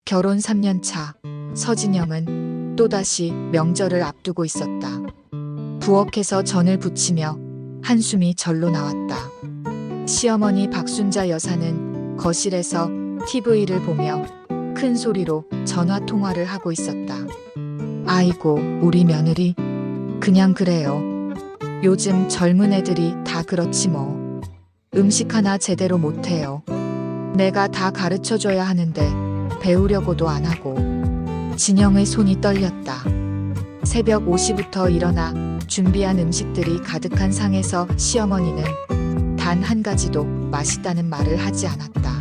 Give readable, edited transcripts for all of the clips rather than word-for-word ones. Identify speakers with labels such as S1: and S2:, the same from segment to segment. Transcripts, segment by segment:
S1: 결혼 3년 차 서진영은 또다시 명절을 앞두고 있었다. 부엌에서 전을 부치며 한숨이 절로 나왔다. 시어머니 박순자 여사는 거실에서 TV를 보며 큰 소리로 전화 통화를 하고 있었다. 아이고, 우리 며느리 그냥 그래요. 요즘 젊은 애들이 다 그렇지 뭐. 음식 하나 제대로 못해요. 내가 다 가르쳐줘야 하는데 배우려고도 안 하고. 진영의 손이 떨렸다. 새벽 5시부터 일어나 준비한 음식들이 가득한 상에서 시어머니는 단 한 가지도 맛있다는 말을 하지 않았다.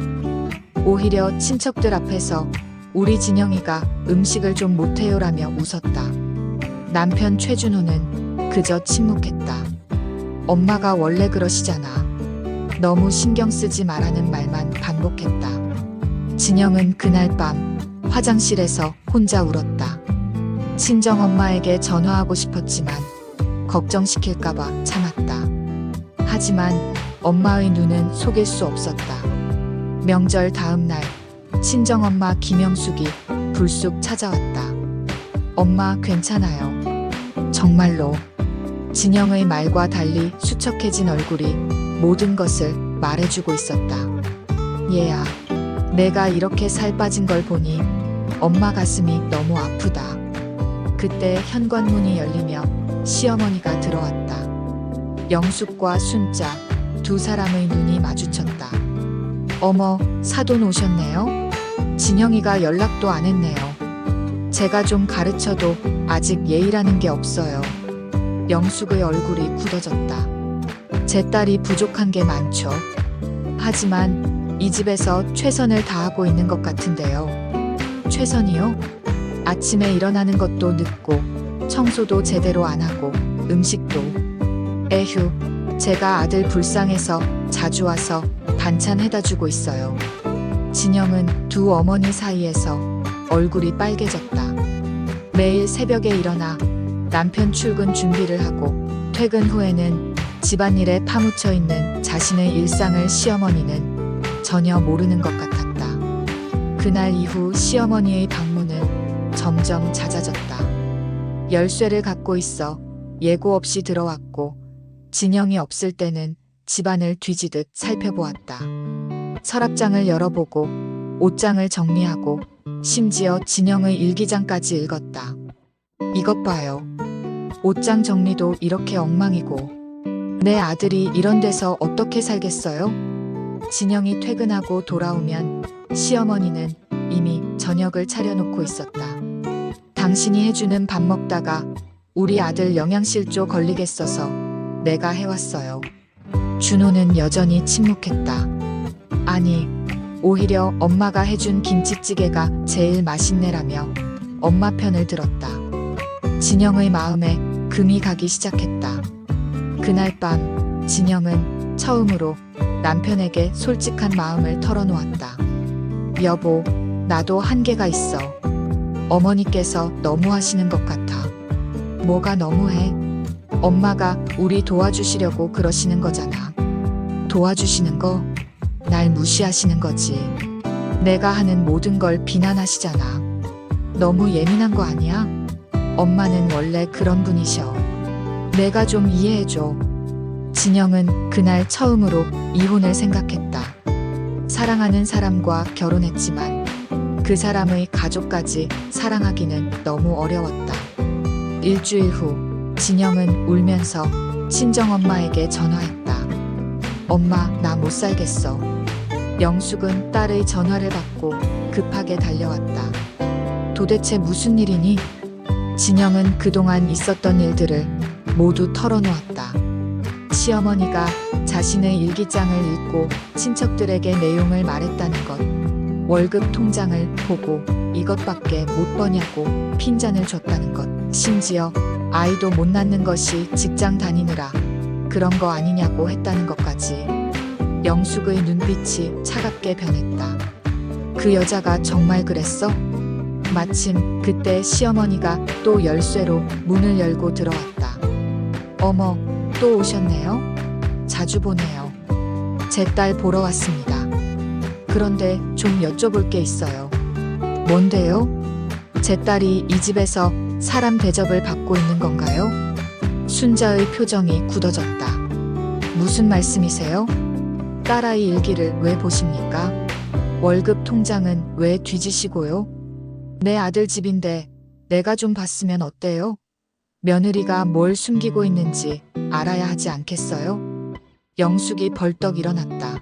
S1: 오히려 친척들 앞에서 우리 진영이가 음식을 좀 못해요라며 웃었다. 남편 최준호는 그저 침묵했다. 엄마가 원래 그러시잖아. 너무 신경 쓰지 말라는 말만 반복했다. 진영은 그날 밤 화장실에서 혼자 울었다. 친정엄마에게 전화하고 싶었지만 걱정시킬까봐 참았다. 하지만 엄마의 눈은 속일 수 없었다. 명절 다음 날 친정엄마 김영숙이 불쑥 찾아왔다. 엄마 괜찮아요. 정말로. 진영의 말과 달리 수척해진 얼굴이 모든 것을 말해주고 있었다. 얘야, 내가 이렇게 살 빠진 걸 보니 엄마 가슴이 너무 아프다. 그때 현관문이 열리며 시어머니가 들어왔다. 영숙과 순자 두 사람의 눈이 마주쳤다. 어머, 사돈 오셨네요? 진영이가 연락도 안 했네요. 제가 좀 가르쳐도 아직 예의라는 게 없어요. 영숙의 얼굴이 굳어졌다. 제 딸이 부족한 게 많죠. 하지만 이 집에서 최선을 다하고 있는 것 같은데요. 최선이요? 아침에 일어나는 것도 늦고 청소도 제대로 안 하고 음식도. 에휴, 제가 아들 불쌍해서 자주 와서 반찬 해다 주고 있어요. 진영은 두 어머니 사이에서 얼굴이 빨개졌다. 매일 새벽에 일어나 남편 출근 준비를 하고 퇴근 후에는 집안일에 파묻혀 있는 자신의 일상을 시어머니는 전혀 모르는 것 같았다. 그날 이후 시어머니의 방문은 점점 잦아졌다. 열쇠를 갖고 있어 예고 없이 들어왔고 진영이 없을 때는 집안을 뒤지듯 살펴보았다. 서랍장을 열어보고 옷장을 정리하고 심지어 진영의 일기장까지 읽었다. 이것 봐요. 옷장 정리도 이렇게 엉망이고 내 아들이 이런 데서 어떻게 살겠어요? 진영이 퇴근하고 돌아오면 시어머니는 이미 저녁을 차려놓고 있었다. 당신이 해주는 밥 먹다가 우리 아들 영양실조 걸리겠어서 내가 해왔어요. 준호는 여전히 침묵했다. 아니, 오히려 엄마가 해준 김치찌개가 제일 맛있네라며 엄마 편을 들었다. 진영의 마음에 금이 가기 시작했다. 그날 밤 진영은 처음으로 남편에게 솔직한 마음을 털어놓았다. 여보, 나도 한계가 있어. 어머니께서 너무하시는 것 같아. 뭐가 너무해? 엄마가 우리 도와주시려고 그러시는 거잖아. 도와주시는 거? 날 무시하시는 거지. 내가 하는 모든 걸 비난하시잖아. 너무 예민한 거 아니야? 엄마는 원래 그런 분이셔. 내가 좀 이해해줘. 진영은 그날 처음으로 이혼을 생각했다. 사랑하는 사람과 결혼했지만 그 사람의 가족까지 사랑하기는 너무 어려웠다. 일주일 후 진영은 울면서 친정엄마에게 전화했다. 엄마, 나 못 살겠어. 영숙은 딸의 전화를 받고 급하게 달려왔다. 도대체 무슨 일이니? 진영은 그동안 있었던 일들을 모두 털어놓았다. 시어머니가 자신의 일기장을 읽고 친척들에게 내용을 말했다는 것, 월급 통장을 보고 이것밖에 못 버냐고 핀잔을 줬다는 것, 심지어 아이도 못 낳는 것이 직장 다니느라 그런 거 아니냐고 했다는 것까지. 영숙의 눈빛이 차갑게 변했다. 그 여자가 정말 그랬어? 마침 그때 시어머니가 또 열쇠로 문을 열고 들어왔다. 어머, 또 오셨네요? 자주 보네요. 제 딸 보러 왔습니다. 그런데 좀 여쭤볼 게 있어요. 뭔데요? 제 딸이 이 집에서 사람 대접을 받고 있는 건가요? 순자의 표정이 굳어졌다. 무슨 말씀이세요? 딸아이 일기를 왜 보십니까? 월급 통장은 왜 뒤지시고요? 내 아들 집인데 내가 좀 봤으면 어때요? 며느리가 뭘 숨기고 있는지 알아야 하지 않겠어요? 영숙이 벌떡 일어났다.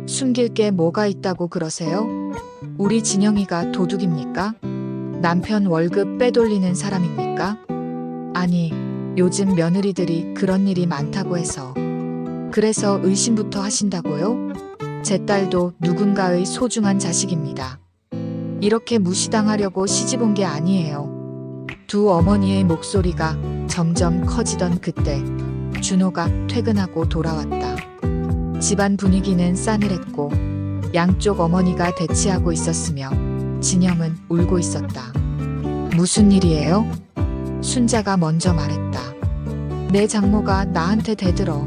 S1: 숨길 게 뭐가 있다고 그러세요? 우리 진영이가 도둑입니까? 남편 월급 빼돌리는 사람입니까? 아니, 요즘 며느리들이 그런 일이 많다고 해서. 그래서 의심부터 하신다고요? 제 딸도 누군가의 소중한 자식입니다. 이렇게 무시당하려고 시집 온 게 아니에요. 두 어머니의 목소리가 점점 커지던 그때 준호가 퇴근하고 돌아왔다. 집안 분위기는 싸늘했고 양쪽 어머니가 대치하고 있었으며 진영은 울고 있었다. 무슨 일이에요? 순자가 먼저 말했다. 내 장모가 나한테 대들어.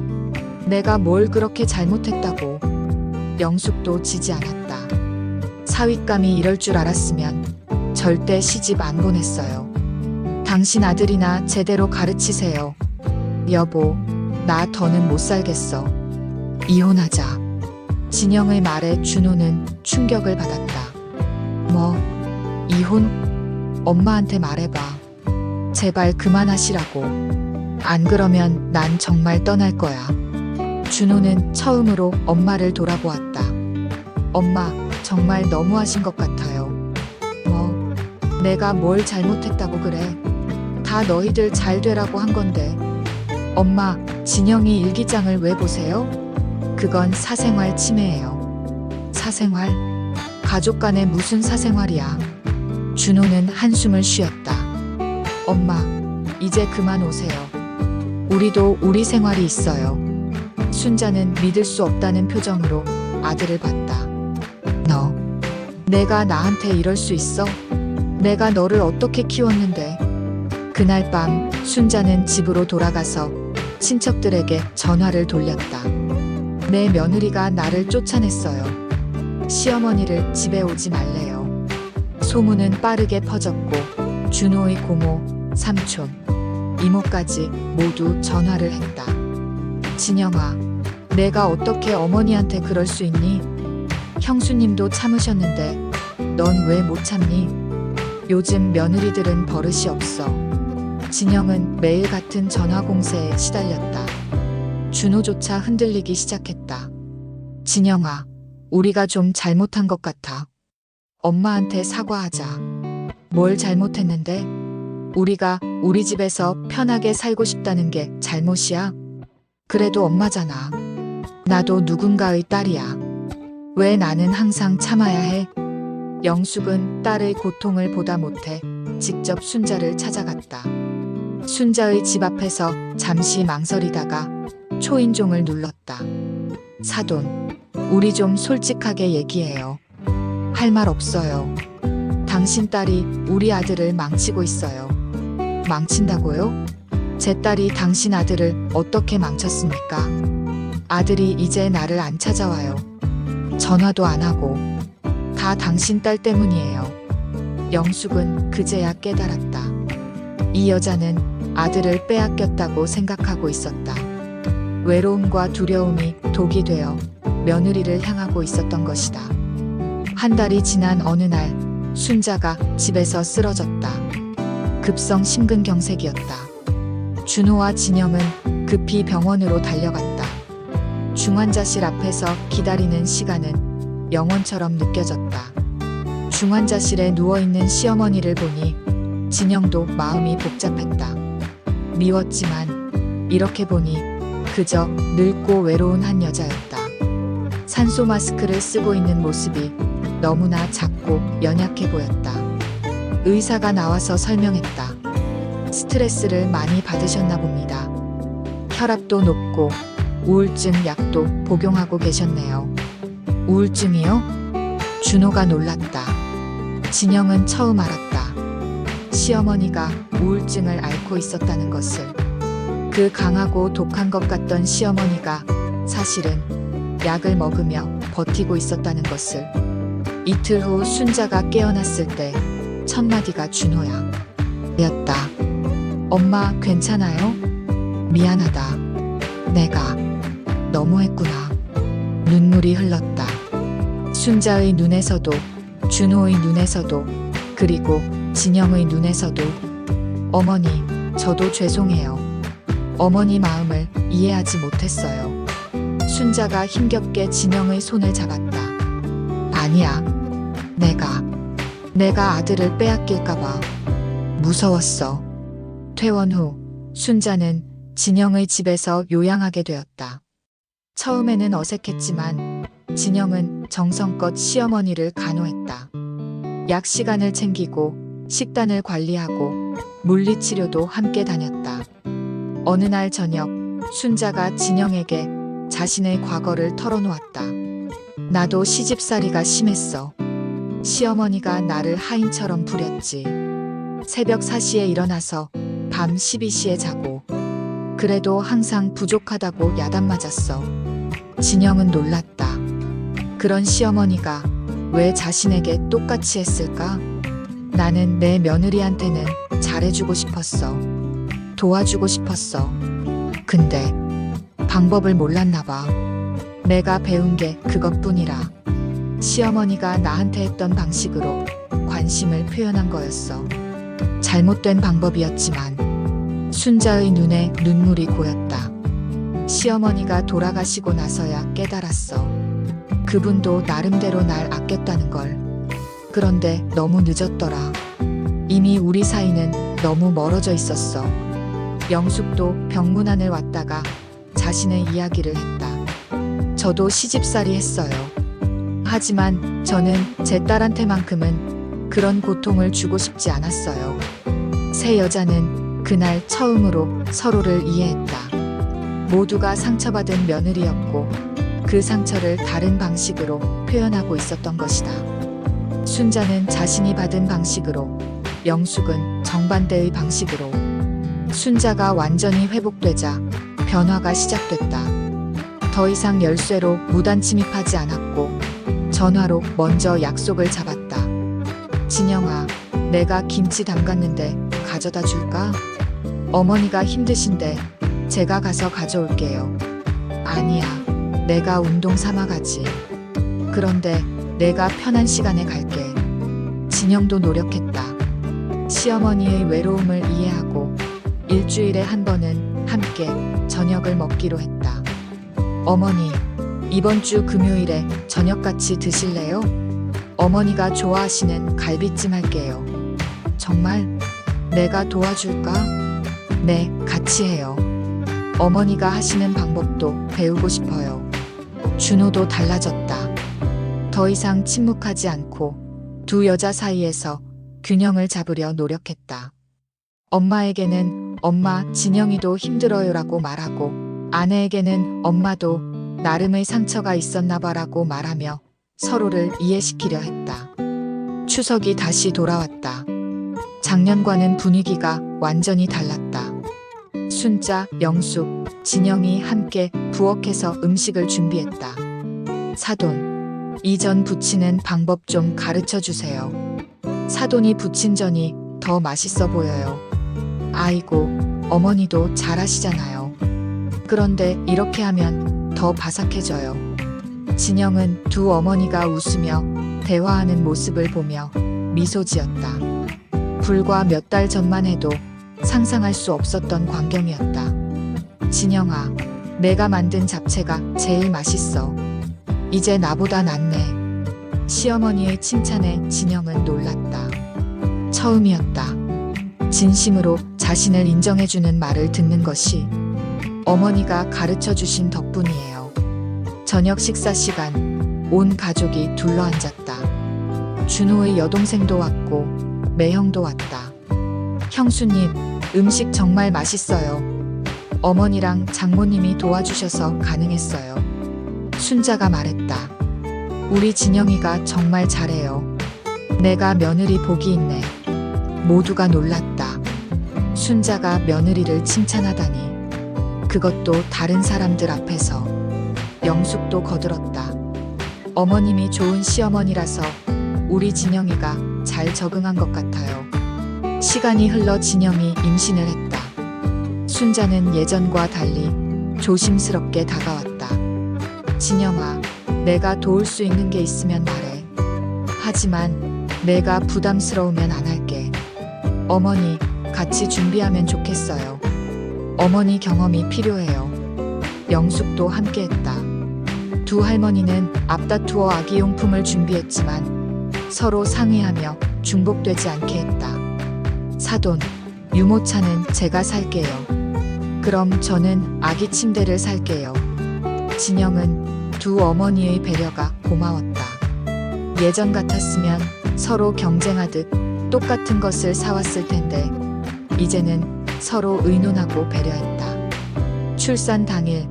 S1: 내가 뭘 그렇게 잘못했다고. 영숙도 지지 않았다. 사윗감이 이럴 줄 알았으면 절대 시집 안 보냈어요. 당신 아들이나 제대로 가르치세요. 여보, 나 더는 못 살겠어. 이혼하자. 진영의 말에 준호는 충격을 받았다. 뭐, 이혼? 엄마한테 말해봐. 제발 그만하시라고. 안 그러면 난 정말 떠날 거야. 준호는 처음으로 엄마를 돌아보았다. 엄마, 정말 너무하신 것 같아요. 뭐, 내가 뭘 잘못했다고 그래. 다 너희들 잘 되라고 한 건데. 엄마, 진영이 일기장을 왜 보세요? 그건 사생활 침해예요. 사생활? 가족 간에 무슨 사생활이야. 준호는 한숨을 쉬었다. 엄마, 이제 그만 오세요. 우리도 우리 생활이 있어요. 순자는 믿을 수 없다는 표정으로 아들을 봤다. 너, 내가 나한테 이럴 수 있어? 내가 너를 어떻게 키웠는데. 그날 밤 순자는 집으로 돌아가서 친척들에게 전화를 돌렸다. 내 며느리가 나를 쫓아냈어요. 시어머니를 집에 오지 말래요. 소문은 빠르게 퍼졌고 준호의 고모, 삼촌, 이모까지 모두 전화를 했다. 진영아, 내가 어떻게 어머니한테 그럴 수 있니? 형수님도 참으셨는데 넌 왜 못 참니? 요즘 며느리들은 버릇이 없어. 진영은 매일 같은 전화 공세에 시달렸다. 준호조차 흔들리기 시작했다. 진영아, 우리가 좀 잘못한 것 같아. 엄마한테 사과하자. 뭘 잘못했는데? 우리가 우리 집에서 편하게 살고 싶다는 게 잘못이야? 그래도 엄마잖아. 나도 누군가의 딸이야. 왜 나는 항상 참아야 해? 영숙은 딸의 고통을 보다 못해 직접 순자를 찾아갔다. 순자의 집 앞에서 잠시 망설이다가 초인종을 눌렀다. 사돈, 우리 좀 솔직하게 얘기해요. 할 말 없어요. 당신 딸이 우리 아들을 망치고 있어요. 망친다고요? 제 딸이 당신 아들을 어떻게 망쳤습니까? 아들이 이제 나를 안 찾아와요. 전화도 안 하고. 다 당신 딸 때문이에요. 영숙은 그제야 깨달았다. 이 여자는 아들을 빼앗겼다고 생각하고 있었다. 외로움과 두려움이 독이 되어 며느리를 향하고 있었던 것이다. 한 달이 지난 어느 날 순자가 집에서 쓰러졌다. 급성 심근경색이었다. 준호와 진영은 급히 병원으로 달려갔다. 중환자실 앞에서 기다리는 시간은 영원처럼 느껴졌다. 중환자실에 누워있는 시어머니를 보니 진영도 마음이 복잡했다. 미웠지만 이렇게 보니 그저 늙고 외로운 한 여자였다. 산소 마스크를 쓰고 있는 모습이 너무나 작고 연약해 보였다. 의사가 나와서 설명했다. 스트레스를 많이 받으셨나 봅니다. 혈압도 높고 우울증 약도 복용하고 계셨네요. 우울증이요? 준호가 놀랐다. 진영은 처음 알았다. 시어머니가 우울증을 앓고 있었다는 것을. 그 강하고 독한 것 같던 시어머니가 사실은 약을 먹으며 버티고 있었다는 것을. 이틀 후 순자가 깨어났을 때 첫 마디가 준호야 였다. 엄마 괜찮아요? 미안하다. 내가 너무했구나. 눈물이 흘렀다. 순자의 눈에서도 준호의 눈에서도 그리고 진영의 눈에서도 어머니 저도 죄송해요. 어머니 마음을 이해하지 못했어요. 순자가 힘겹게 진영의 손을 잡았다. 아니야. 내가 아들을 빼앗길까봐 무서웠어. 퇴원 후 순자는 진영의 집에서 요양하게 되었다. 처음에는 어색했지만 진영은 정성껏 시어머니를 간호했다. 약 시간을 챙기고 식단을 관리하고 물리치료도 함께 다녔다. 어느 날 저녁 순자가 진영에게 자신의 과거를 털어놓았다. 나도 시집살이가 심했어. 시어머니가 나를 하인처럼 부렸지. 새벽 4시에 일어나서 밤 12시에 자고 그래도 항상 부족하다고 야단 맞았어. 진영은 놀랐다. 그런 시어머니가 왜 자신에게 똑같이 했을까? 나는 내 며느리한테는 잘해주고 싶었어. 도와주고 싶었어. 근데 방법을 몰랐나 봐. 내가 배운 게 그것뿐이라. 시어머니가 나한테 했던 방식으로 관심을 표현한 거였어. 잘못된 방법이었지만 순자의 눈에 눈물이 고였다. 시어머니가 돌아가시고 나서야 깨달았어. 그분도 나름대로 날 아꼈다는 걸. 그런데 너무 늦었더라. 이미 우리 사이는 너무 멀어져 있었어. 영숙도 병문안을 왔다가 자신의 이야기를 했다. 저도 시집살이 했어요. 하지만 저는 제 딸한테만큼은 그런 고통을 주고 싶지 않았어요. 세 여자는 그날 처음으로 서로를 이해했다. 모두가 상처받은 며느리였고 그 상처를 다른 방식으로 표현하고 있었던 것이다. 순자는 자신이 받은 방식으로, 영숙은 정반대의 방식으로. 순자가 완전히 회복되자 변화가 시작됐다. 더 이상 열쇠로 무단 침입하지 않았고 전화로 먼저 약속을 잡았다. 진영아, 내가 김치 담갔는데 가져다 줄까? 어머니가 힘드신데 제가 가서 가져올게요. 아니야, 내가 운동 삼아 가지. 그런데 내가 편한 시간에 갈게. 진영도 노력했다. 시어머니의 외로움을 이해하고 일주일에 한 번은 함께 저녁을 먹기로 했다. 어머니, 이번 주 금요일에 저녁 같이 드실래요? 어머니가 좋아하시는 갈비찜 할게요. 정말? 내가 도와줄까? 네, 같이 해요. 어머니가 하시는 방법도 배우고 싶어요. 준호도 달라졌다. 더 이상 침묵하지 않고 두 여자 사이에서 균형을 잡으려 노력했다. 엄마에게는 엄마 진영이도 힘들어요라고 말하고 아내에게는 엄마도 나름의 상처가 있었나 봐라고 말하며 서로를 이해시키려 했다. 추석이 다시 돌아왔다. 작년과는 분위기가 완전히 달랐다. 순자, 영숙, 진영이 함께 부엌에서 음식을 준비했다. 사돈, 이 전 부치는 방법 좀 가르쳐 주세요. 사돈이 부친 전이 더 맛있어 보여요. 아이고, 어머니도 잘하시잖아요. 그런데 이렇게 하면 더 바삭해져요. 진영은 두 어머니가 웃으며 대화하는 모습을 보며 미소 지었다. 불과 몇 달 전만 해도 상상할 수 없었던 광경이었다. 진영아, 내가 만든 잡채가 제일 맛있어. 이제 나보다 낫네. 시어머니의 칭찬에 진영은 놀랐다. 처음이었다. 진심으로 자신을 인정해주는 말을 듣는 것이 어머니가 가르쳐 주신 덕분이에요. 저녁 식사 시간, 온 가족이 둘러앉았다. 준호의 여동생도 왔고 매형도 왔다. 형수님, 음식 정말 맛있어요. 어머니랑 장모님이 도와주셔서 가능했어요. 순자가 말했다. 우리 진영이가 정말 잘해요. 내가 며느리 복이 있네. 모두가 놀랐다. 순자가 며느리를 칭찬하다니. 그것도 다른 사람들 앞에서. 영숙도 거들었다. 어머님이 좋은 시어머니라서 우리 진영이가 잘 적응한 것 같아요. 시간이 흘러 진영이 임신을 했다. 순자는 예전과 달리 조심스럽게 다가왔다. 진영아, 내가 도울 수 있는 게 있으면 말해. 하지만 내가 부담스러우면 안 할게. 어머니, 같이 준비하면 좋겠어요. 어머니 경험이 필요해요. 영숙도 함께했다. 두 할머니는 앞다투어 아기용품을 준비했지만 서로 상의하며 중복되지 않게 했다. 사돈, 유모차는 제가 살게요. 그럼 저는 아기 침대를 살게요. 진영은 두 어머니의 배려가 고마웠다. 예전 같았으면 서로 경쟁하듯 똑같은 것을 사왔을 텐데 이제는 서로 의논하고 배려했다. 출산 당일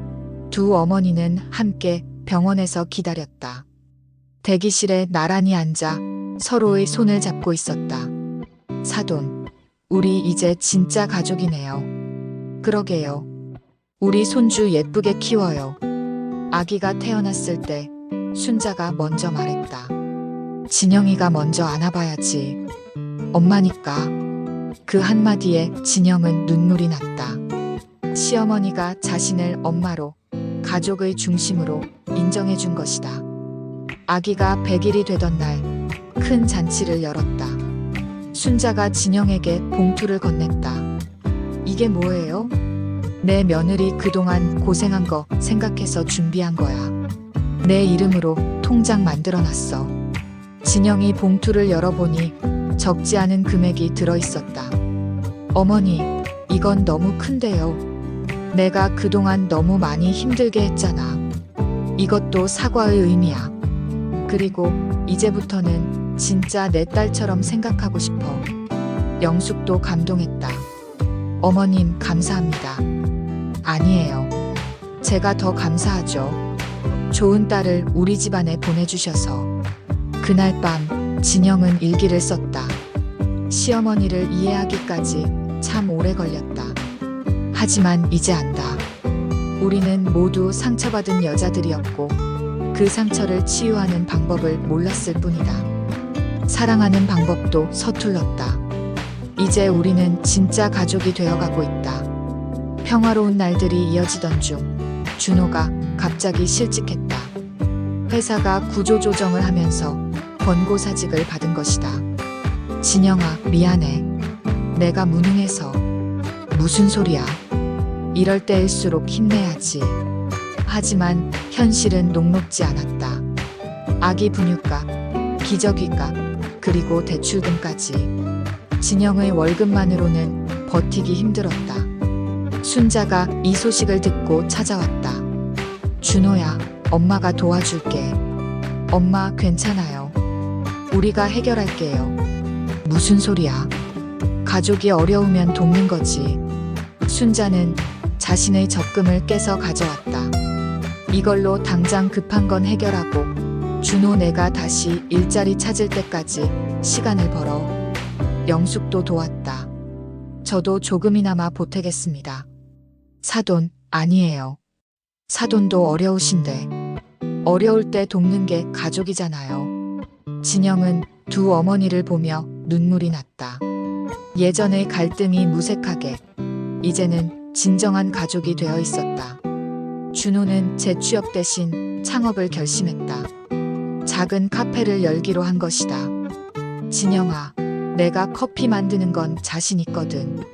S1: 두 어머니는 함께 병원에서 기다렸다. 대기실에 나란히 앉아 서로의 손을 잡고 있었다. 사돈, 우리 이제 진짜 가족이네요. 그러게요. 우리 손주 예쁘게 키워요. 아기가 태어났을 때 순자가 먼저 말했다. 진영이가 먼저 안아봐야지. 엄마니까. 그 한마디에 진영은 눈물이 났다. 시어머니가 자신을 엄마로, 가족의 중심으로 인정해 준 것이다. 아기가 100일이 되던 날 큰 잔치를 열었다. 순자가 진영에게 봉투를 건넸다. 이게 뭐예요? 내 며느리 그동안 고생한 거 생각해서 준비한 거야. 내 이름으로 통장 만들어놨어. 진영이 봉투를 열어보니 적지 않은 금액이 들어있었다. 어머니, 이건 너무 큰데요. 내가 그동안 너무 많이 힘들게 했잖아. 이것도 사과의 의미야. 그리고 이제부터는 진짜 내 딸처럼 생각하고 싶어. 영숙도 감동했다. 어머님, 감사합니다. 아니에요. 제가 더 감사하죠. 좋은 딸을 우리 집안에 보내주셔서. 그날 밤 진영은 일기를 썼다. 시어머니를 이해하기까지 참 오래 걸렸다. 하지만 이제 안다. 우리는 모두 상처받은 여자들이었고 그 상처를 치유하는 방법을 몰랐을 뿐이다. 사랑하는 방법도 서툴렀다. 이제 우리는 진짜 가족이 되어가고 있다. 평화로운 날들이 이어지던 중 준호가 갑자기 실직했다. 회사가 구조조정을 하면서 권고사직을 받은 것이다. 진영아, 미안해. 내가 무능해서. 무슨 소리야. 이럴 때일수록 힘내야지. 하지만 현실은 녹록지 않았다. 아기 분유값, 기저귀값, 그리고 대출금까지. 진영의 월급만으로는 버티기 힘들었다. 순자가 이 소식을 듣고 찾아왔다. 준호야, 엄마가 도와줄게. 엄마, 괜찮아요. 우리가 해결할게요. 무슨 소리야. 가족이 어려우면 돕는 거지. 순자는 자신의 적금을 깨서 가져왔다. 이걸로 당장 급한 건 해결하고 준호 내가 다시 일자리 찾을 때까지 시간을 벌어. 영숙도 도왔다. 저도 조금이나마 보태겠습니다. 사돈, 아니에요. 사돈도 어려우신데. 어려울 때 돕는 게 가족이잖아요. 진영은 두 어머니를 보며 눈물이 났다. 예전의 갈등이 무색하게 이제는 진정한 가족이 되어 있었다. 준호는 재취업 대신 창업을 결심했다. 작은 카페를 열기로 한 것이다. 진영아, 내가 커피 만드는 건 자신 있거든.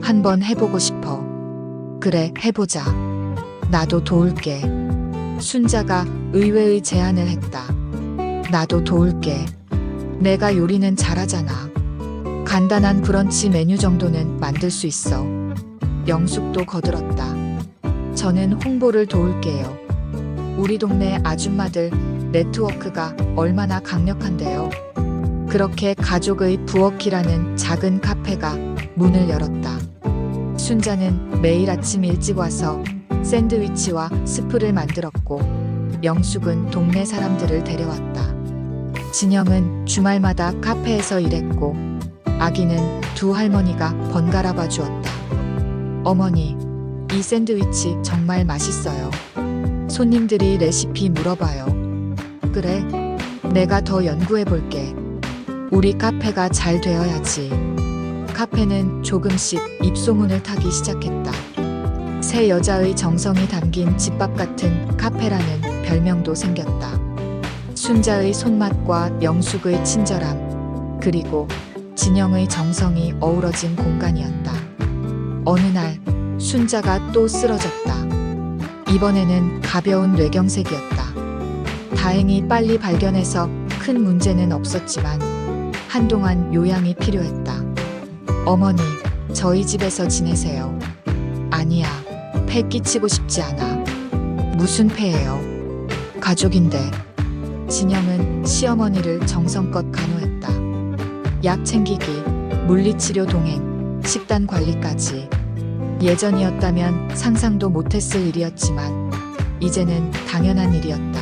S1: 한번 해보고 싶어. 그래, 해보자. 나도 도울게. 순자가 의외의 제안을 했다. 나도 도울게. 내가 요리는 잘하잖아. 간단한 브런치 메뉴 정도는 만들 수 있어. 영숙도 거들었다. 저는 홍보를 도울게요. 우리 동네 아줌마들 네트워크가 얼마나 강력한데요. 그렇게 가족의 부엌이라는 작은 카페가 문을 열었다. 순자는 매일 아침 일찍 와서 샌드위치와 스프를 만들었고 영숙은 동네 사람들을 데려왔다. 진영은 주말마다 카페에서 일했고 아기는 두 할머니가 번갈아 봐 주었다. 어머니, 이 샌드위치 정말 맛있어요. 손님들이 레시피 물어봐요. 그래, 내가 더 연구해 볼게. 우리 카페가 잘 되어야지. 카페는 조금씩 입소문을 타기 시작했다. 새 여자의 정성이 담긴 집밥 같은 카페라는 별명도 생겼다. 순자의 손맛과 영숙의 친절함, 그리고 진영의 정성이 어우러진 공간이었다. 어느 날 순자가 또 쓰러졌다. 이번에는 가벼운 뇌경색이었다. 다행히 빨리 발견해서 큰 문제는 없었지만 한동안 요양이 필요했다. 어머니, 저희 집에서 지내세요. 아니야, 폐 끼치고 싶지 않아. 무슨 폐예요? 가족인데. 진영은 시어머니를 정성껏 간호했다. 약 챙기기, 물리치료 동행, 식단 관리까지. 예전이었다면 상상도 못했을 일이었지만 이제는 당연한 일이었다.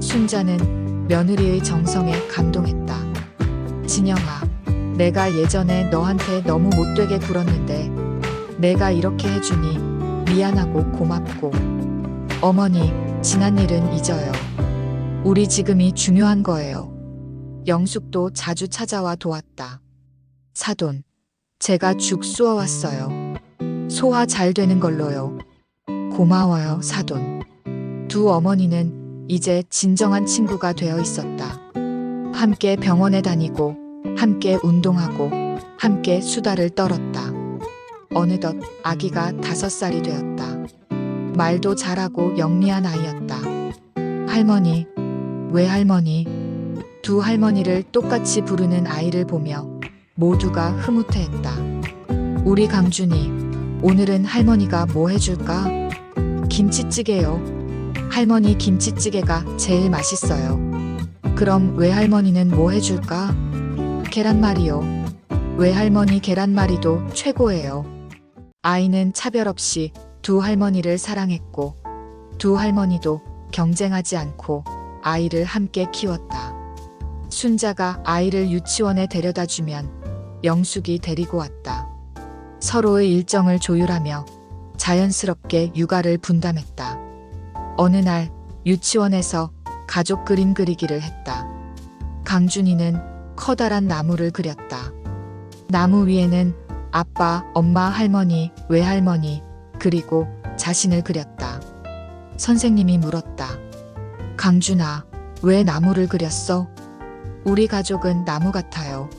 S1: 순자는 며느리의 정성에 감동했다. 진영아, 내가 예전에 너한테 너무 못되게 굴었는데 내가 이렇게 해주니 미안하고 고맙고. 어머니, 지난 일은 잊어요. 우리 지금이 중요한 거예요. 영숙도 자주 찾아와 도왔다. 사돈, 제가 죽 쑤어왔어요. 소화 잘 되는 걸로요. 고마워요, 사돈. 두 어머니는 이제 진정한 친구가 되어 있었다. 함께 병원에 다니고, 함께 운동하고, 함께 수다를 떨었다. 어느덧 아기가 5살이 되었다. 말도 잘하고 영리한 아이였다. 할머니, 외할머니, 두 할머니를 똑같이 부르는 아이를 보며 모두가 흐뭇해했다. 우리 강준이, 오늘은 할머니가 뭐 해줄까? 김치찌개요. 할머니 김치찌개가 제일 맛있어요. 그럼 외할머니는 뭐 해줄까? 계란말이요. 외할머니 계란말이도 최고예요. 아이는 차별 없이 두 할머니를 사랑했고 두 할머니도 경쟁하지 않고 아이를 함께 키웠다. 순자가 아이를 유치원에 데려다 주면 영숙이 데리고 왔다. 서로의 일정을 조율하며 자연스럽게 육아를 분담했다. 어느 날 유치원에서 가족 그림 그리기를 했다. 강준이는 커다란 나무를 그렸다. 나무 위에는 아빠, 엄마, 할머니, 외할머니, 그리고 자신을 그렸다. 선생님이 물었다. 강준아, 왜 나무를 그렸어? 우리 가족은 나무 같아요.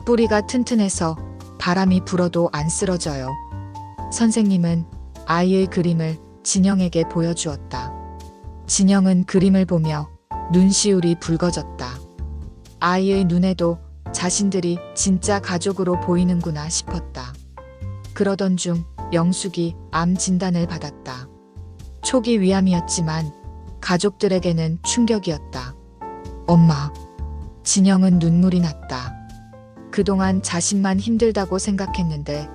S1: 뿌리가 튼튼해서 바람이 불어도 안 쓰러져요. 선생님은 아이의 그림을 진영에게 보여주었다. 진영은 그림을 보며 눈시울이 붉어졌다. 아이의 눈에도 자신들이 진짜 가족으로 보이는구나 싶었다. 그러던 중 영숙이 암 진단을 받았다. 초기 위암이었지만 가족들에게는 충격이었다. 엄마, 진영은 눈물이 났다. 그동안 자신만 힘들다고 생각했는데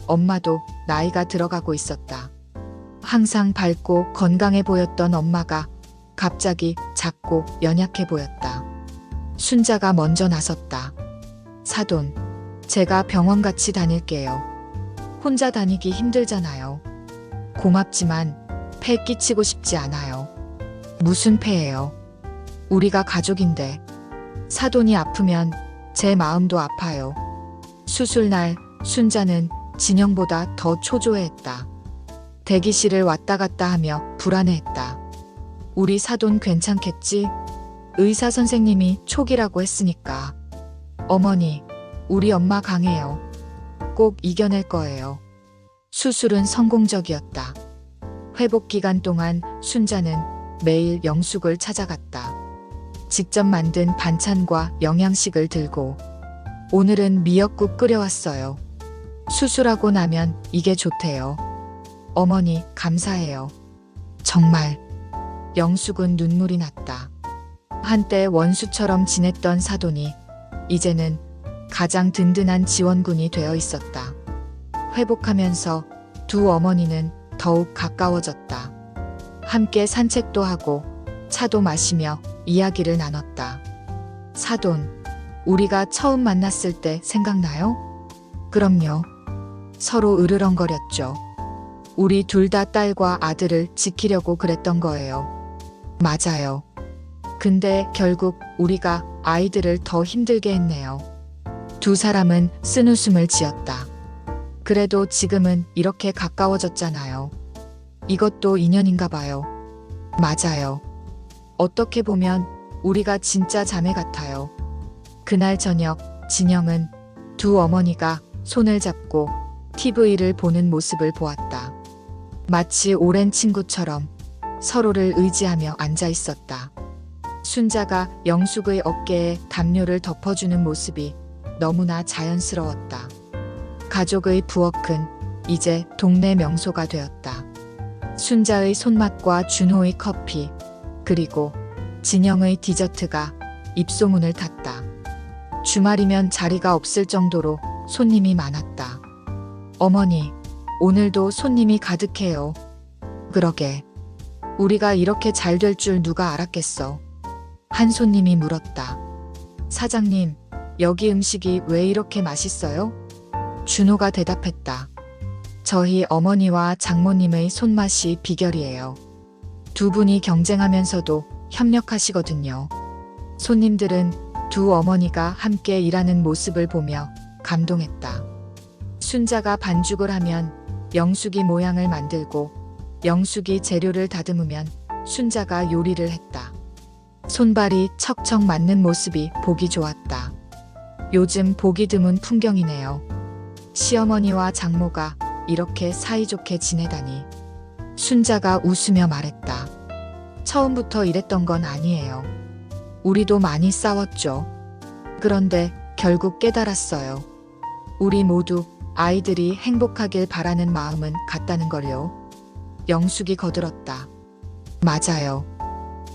S1: 엄마도 나이가 들어가고 있었다. 항상 밝고 건강해 보였던 엄마가 갑자기 작고 연약해 보였다. 순자가 먼저 나섰다. 사돈, 제가 병원 같이 다닐게요. 혼자 다니기 힘들잖아요. 고맙지만 폐 끼치고 싶지 않아요. 무슨 폐예요? 우리가 가족인데. 사돈이 아프면 제 마음도 아파요. 수술날 순자는 진영보다 더 초조해했다. 대기실을 왔다 갔다 하며 불안해했다. 우리 사돈 괜찮겠지? 의사 선생님이 촉이라고 했으니까. 어머니, 우리 엄마 강해요. 꼭 이겨낼 거예요. 수술은 성공적이었다. 회복 기간 동안 순자는 매일 영숙을 찾아갔다. 직접 만든 반찬과 영양식을 들고 오늘은 미역국 끓여왔어요. 수술하고 나면 이게 좋대요. 어머니, 감사해요. 정말. 영숙은 눈물이 났다. 한때 원수처럼 지냈던 사돈이 이제는 가장 든든한 지원군이 되어 있었다. 회복하면서 두 어머니는 더욱 가까워졌다. 함께 산책도 하고 차도 마시며 이야기를 나눴다. 사돈, 우리가 처음 만났을 때 생각나요? 그럼요. 서로 으르렁거렸죠. 우리 둘 다 딸과 아들을 지키려고 그랬던 거예요. 맞아요. 근데 결국 우리가 아이들을 더 힘들게 했네요. 두 사람은 쓴웃음을 지었다. 그래도 지금은 이렇게 가까워졌잖아요. 이것도 인연인가 봐요. 맞아요. 어떻게 보면 우리가 진짜 자매 같아요. 그날 저녁 진영은 두 어머니가 손을 잡고 TV를 보는 모습을 보았다. 마치 오랜 친구처럼 서로를 의지하며 앉아 있었다. 순자가 영숙의 어깨에 담요를 덮어주는 모습이 너무나 자연스러웠다. 가족의 부엌은 이제 동네 명소가 되었다. 순자의 손맛과 준호의 커피, 그리고 진영의 디저트가 입소문을 탔다. 주말이면 자리가 없을 정도로 손님이 많았다. 어머니, 오늘도 손님이 가득해요. 그러게. 우리가 이렇게 잘 될 줄 누가 알았겠어. 한 손님이 물었다. 사장님, 여기 음식이 왜 이렇게 맛있어요? 준호가 대답했다. 저희 어머니와 장모님의 손맛이 비결이에요. 두 분이 경쟁하면서도 협력하시거든요. 손님들은 두 어머니가 함께 일하는 모습을 보며 감동했다. 순자가 반죽을 하면 영숙이 모양을 만들고 영숙이 재료를 다듬으면 순자가 요리를 했다. 손발이 척척 맞는 모습이 보기 좋았다. 요즘 보기 드문 풍경이네요. 시어머니와 장모가 이렇게 사이좋게 지내다니. 순자가 웃으며 말했다. 처음부터 이랬던 건 아니에요. 우리도 많이 싸웠죠. 그런데 결국 깨달았어요. 우리 모두 아이들이 행복하길 바라는 마음은 같다는 걸요. 영숙이 거들었다. 맞아요.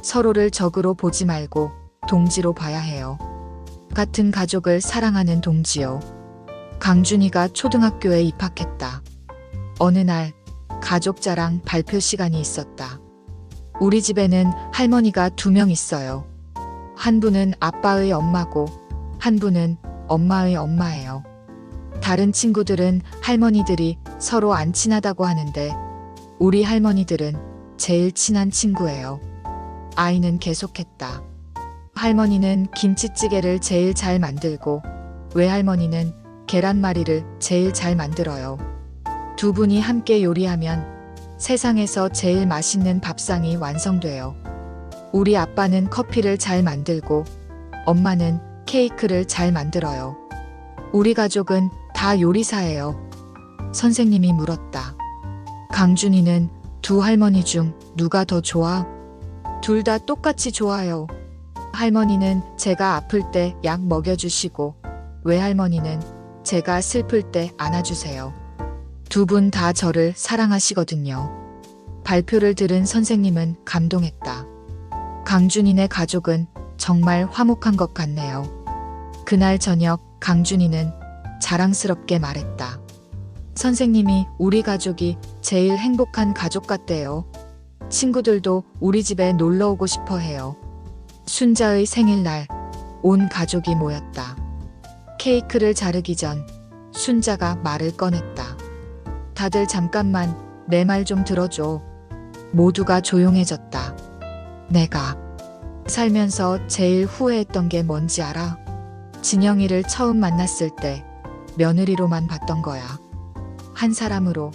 S1: 서로를 적으로 보지 말고 동지로 봐야 해요. 같은 가족을 사랑하는 동지요. 강준이가 초등학교에 입학했다. 어느 날 가족 자랑 발표 시간이 있었다. 우리 집에는 할머니가 2명 있어요. 한 분은 아빠의 엄마고 한 분은 엄마의 엄마예요. 다른 친구들은 할머니들이 서로 안 친하다고 하는데 우리 할머니들은 제일 친한 친구예요. 아이는 계속했다. 할머니는 김치찌개를 제일 잘 만들고 외할머니는 계란말이를 제일 잘 만들어요. 두 분이 함께 요리하면 세상에서 제일 맛있는 밥상이 완성돼요. 우리 아빠는 커피를 잘 만들고 엄마는 케이크를 잘 만들어요. 우리 가족은 다 요리사예요. 선생님이 물었다. 강준이는 두 할머니 중 누가 더 좋아? 둘 다 똑같이 좋아요. 할머니는 제가 아플 때 약 먹여주시고 외할머니는 제가 슬플 때 안아주세요. 두 분 다 저를 사랑하시거든요. 발표를 들은 선생님은 감동했다. 강준이네 가족은 정말 화목한 것 같네요. 그날 저녁 강준이는 자랑스럽게 말했다. 선생님이 우리 가족이 제일 행복한 가족 같대요. 친구들도 우리 집에 놀러 오고 싶어 해요. 순자의 생일날 온 가족이 모였다. 케이크를 자르기 전 순자가 말을 꺼냈다. 다들 잠깐만 내 말 좀 들어줘. 모두가 조용해졌다. 내가 살면서 제일 후회했던 게 뭔지 알아? 진영이를 처음 만났을 때 며느리로만 봤던 거야. 한 사람으로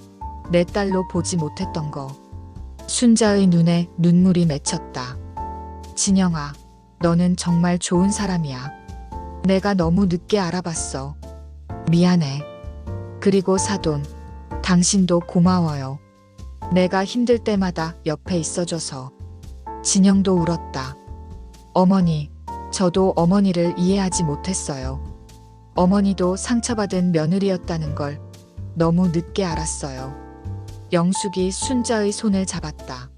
S1: 내 딸로 보지 못했던 거. 순자의 눈에 눈물이 맺혔다. 진영아, 너는 정말 좋은 사람이야. 내가 너무 늦게 알아봤어. 미안해. 그리고 사돈, 당신도 고마워요. 내가 힘들 때마다 옆에 있어줘서. 진영도 울었다. 어머니, 저도 어머니를 이해하지 못했어요. 어머니도 상처받은 며느리였다는 걸 너무 늦게 알았어요. 영숙이 순자의 손을 잡았다.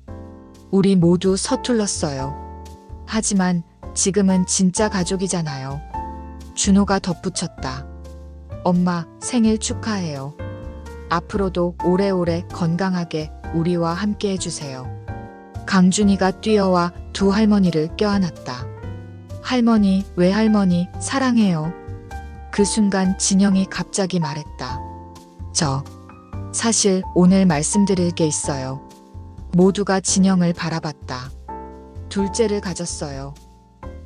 S1: 우리 모두 서툴렀어요. 하지만 지금은 진짜 가족이잖아요. 준호가 덧붙였다. 엄마, 생일 축하해요. 앞으로도 오래오래 건강하게 우리와 함께 해주세요. 강준이가 뛰어와 두 할머니를 껴안았다. 할머니, 외할머니, 사랑해요. 그 순간 진영이 갑자기 말했다. 사실 오늘 말씀드릴 게 있어요. 모두가 진영을 바라봤다. 둘째를 가졌어요.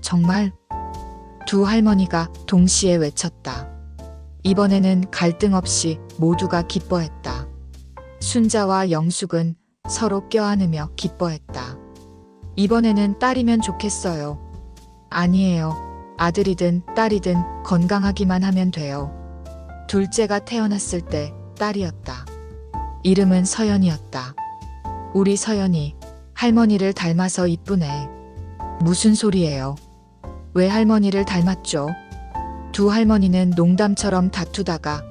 S1: 정말? 두 할머니가 동시에 외쳤다. 이번에는 갈등 없이 모두가 기뻐했다. 순자와 영숙은 서로 껴안으며 기뻐했다. 이번에는 딸이면 좋겠어요. 아니에요. 아들이든 딸이든 건강하기만 하면 돼요. 둘째가 태어났을 때 딸이었다. 이름은 서연이었다. 우리 서연이 할머니를 닮아서 이쁘네. 무슨 소리예요? 왜 할머니를 닮았죠? 두 할머니는 농담처럼 다투다가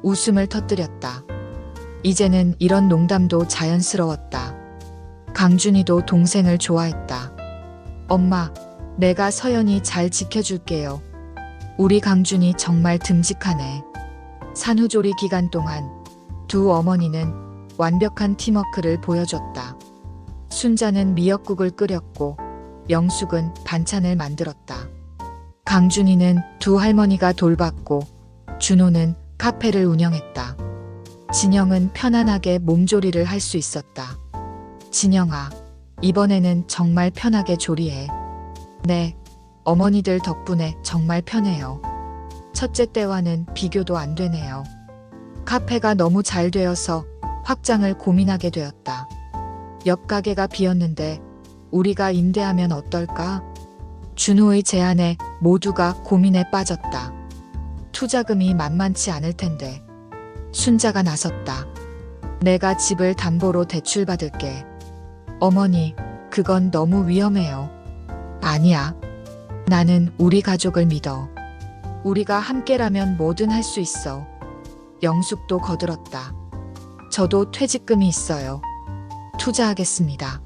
S1: 웃음을 터뜨렸다. 이제는 이런 농담도 자연스러웠다. 강준이도 동생을 좋아했다. 엄마, 내가 서연이 잘 지켜줄게요. 우리 강준이 정말 듬직하네. 산후조리 기간 동안 두 어머니는 완벽한 팀워크를 보여줬다. 순자는 미역국을 끓였고 영숙은 반찬을 만들었다. 강준이는 두 할머니가 돌봤고 준호는 카페를 운영했다. 진영은 편안하게 몸조리를 할 수 있었다. 진영아, 이번에는 정말 편하게 조리해. 네, 어머니들 덕분에 정말 편해요. 첫째 때와는 비교도 안 되네요. 카페가 너무 잘 되어서 확장을 고민하게 되었다. 옆 가게가 비었는데 우리가 임대하면 어떨까? 준호의 제안에 모두가 고민에 빠졌다. 투자금이 만만치 않을 텐데. 순자가 나섰다. 내가 집을 담보로 대출받을게. 어머니, 그건 너무 위험해요. 아니야. 나는 우리 가족을 믿어. 우리가 함께라면 뭐든 할 수 있어. 영숙도 거들었다. 저도 퇴직금이 있어요. 투자하겠습니다.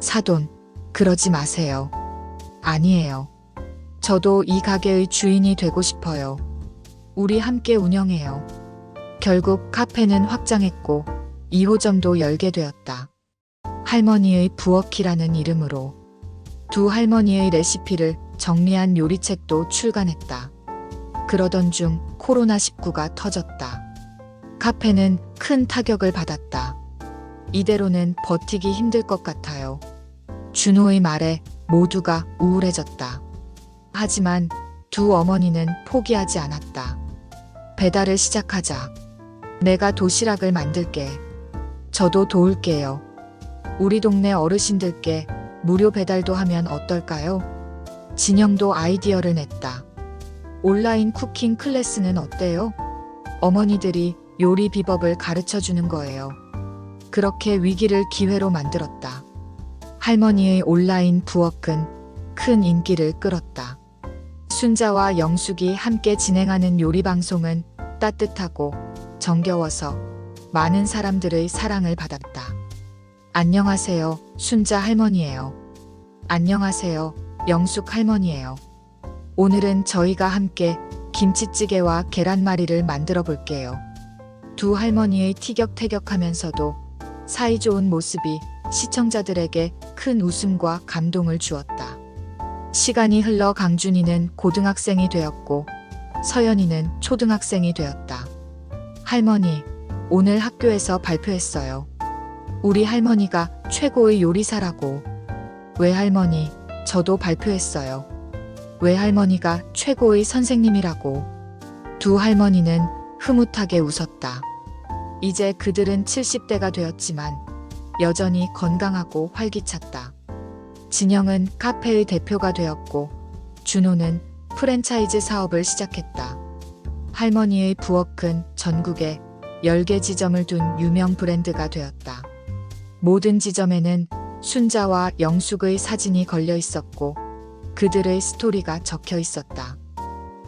S1: 사돈, 그러지 마세요. 아니에요. 저도 이 가게의 주인이 되고 싶어요. 우리 함께 운영해요. 결국 카페는 확장했고 2호점도 열게 되었다. 할머니의 부엌이라는 이름으로 두 할머니의 레시피를 정리한 요리책도 출간했다. 그러던 중 코로나19가 터졌다. 카페는 큰 타격을 받았다. 이대로는 버티기 힘들 것 같아요. 준호의 말에 모두가 우울해졌다. 하지만 두 어머니는 포기하지 않았다. 배달을 시작하자. 내가 도시락을 만들게. 저도 도울게요. 우리 동네 어르신들께 무료 배달도 하면 어떨까요? 진영도 아이디어를 냈다. 온라인 쿠킹 클래스는 어때요? 어머니들이 요리 비법을 가르쳐 주는 거예요. 그렇게 위기를 기회로 만들었다. 할머니의 온라인 부엌은 큰 인기를 끌었다. 순자와 영숙이 함께 진행하는 요리 방송은 따뜻하고 정겨워서 많은 사람들의 사랑을 받았다. 안녕하세요, 순자 할머니예요. 안녕하세요, 영숙 할머니예요. 오늘은 저희가 함께 김치찌개와 계란말이를 만들어 볼게요. 두 할머니의 티격태격하면서도 사이좋은 모습이 시청자들에게 큰 웃음과 감동을 주었다. 시간이 흘러 강준이는 고등학생이 되었고 서연이는 초등학생이 되었다. 할머니, 오늘 학교에서 발표했어요. 우리 할머니가 최고의 요리사라고. 외할머니, 저도 발표했어요. 외할머니가 최고의 선생님이라고. 두 할머니는 흐뭇하게 웃었다. 이제 그들은 70대가 되었지만 여전히 건강하고 활기찼다. 진영은 카페의 대표가 되었고 준호는 프랜차이즈 사업을 시작했다. 할머니의 부엌은 전국에 10개 지점을 둔 유명 브랜드가 되었다. 모든 지점에는 순자와 영숙의 사진이 걸려 있었고 그들의 스토리가 적혀 있었다.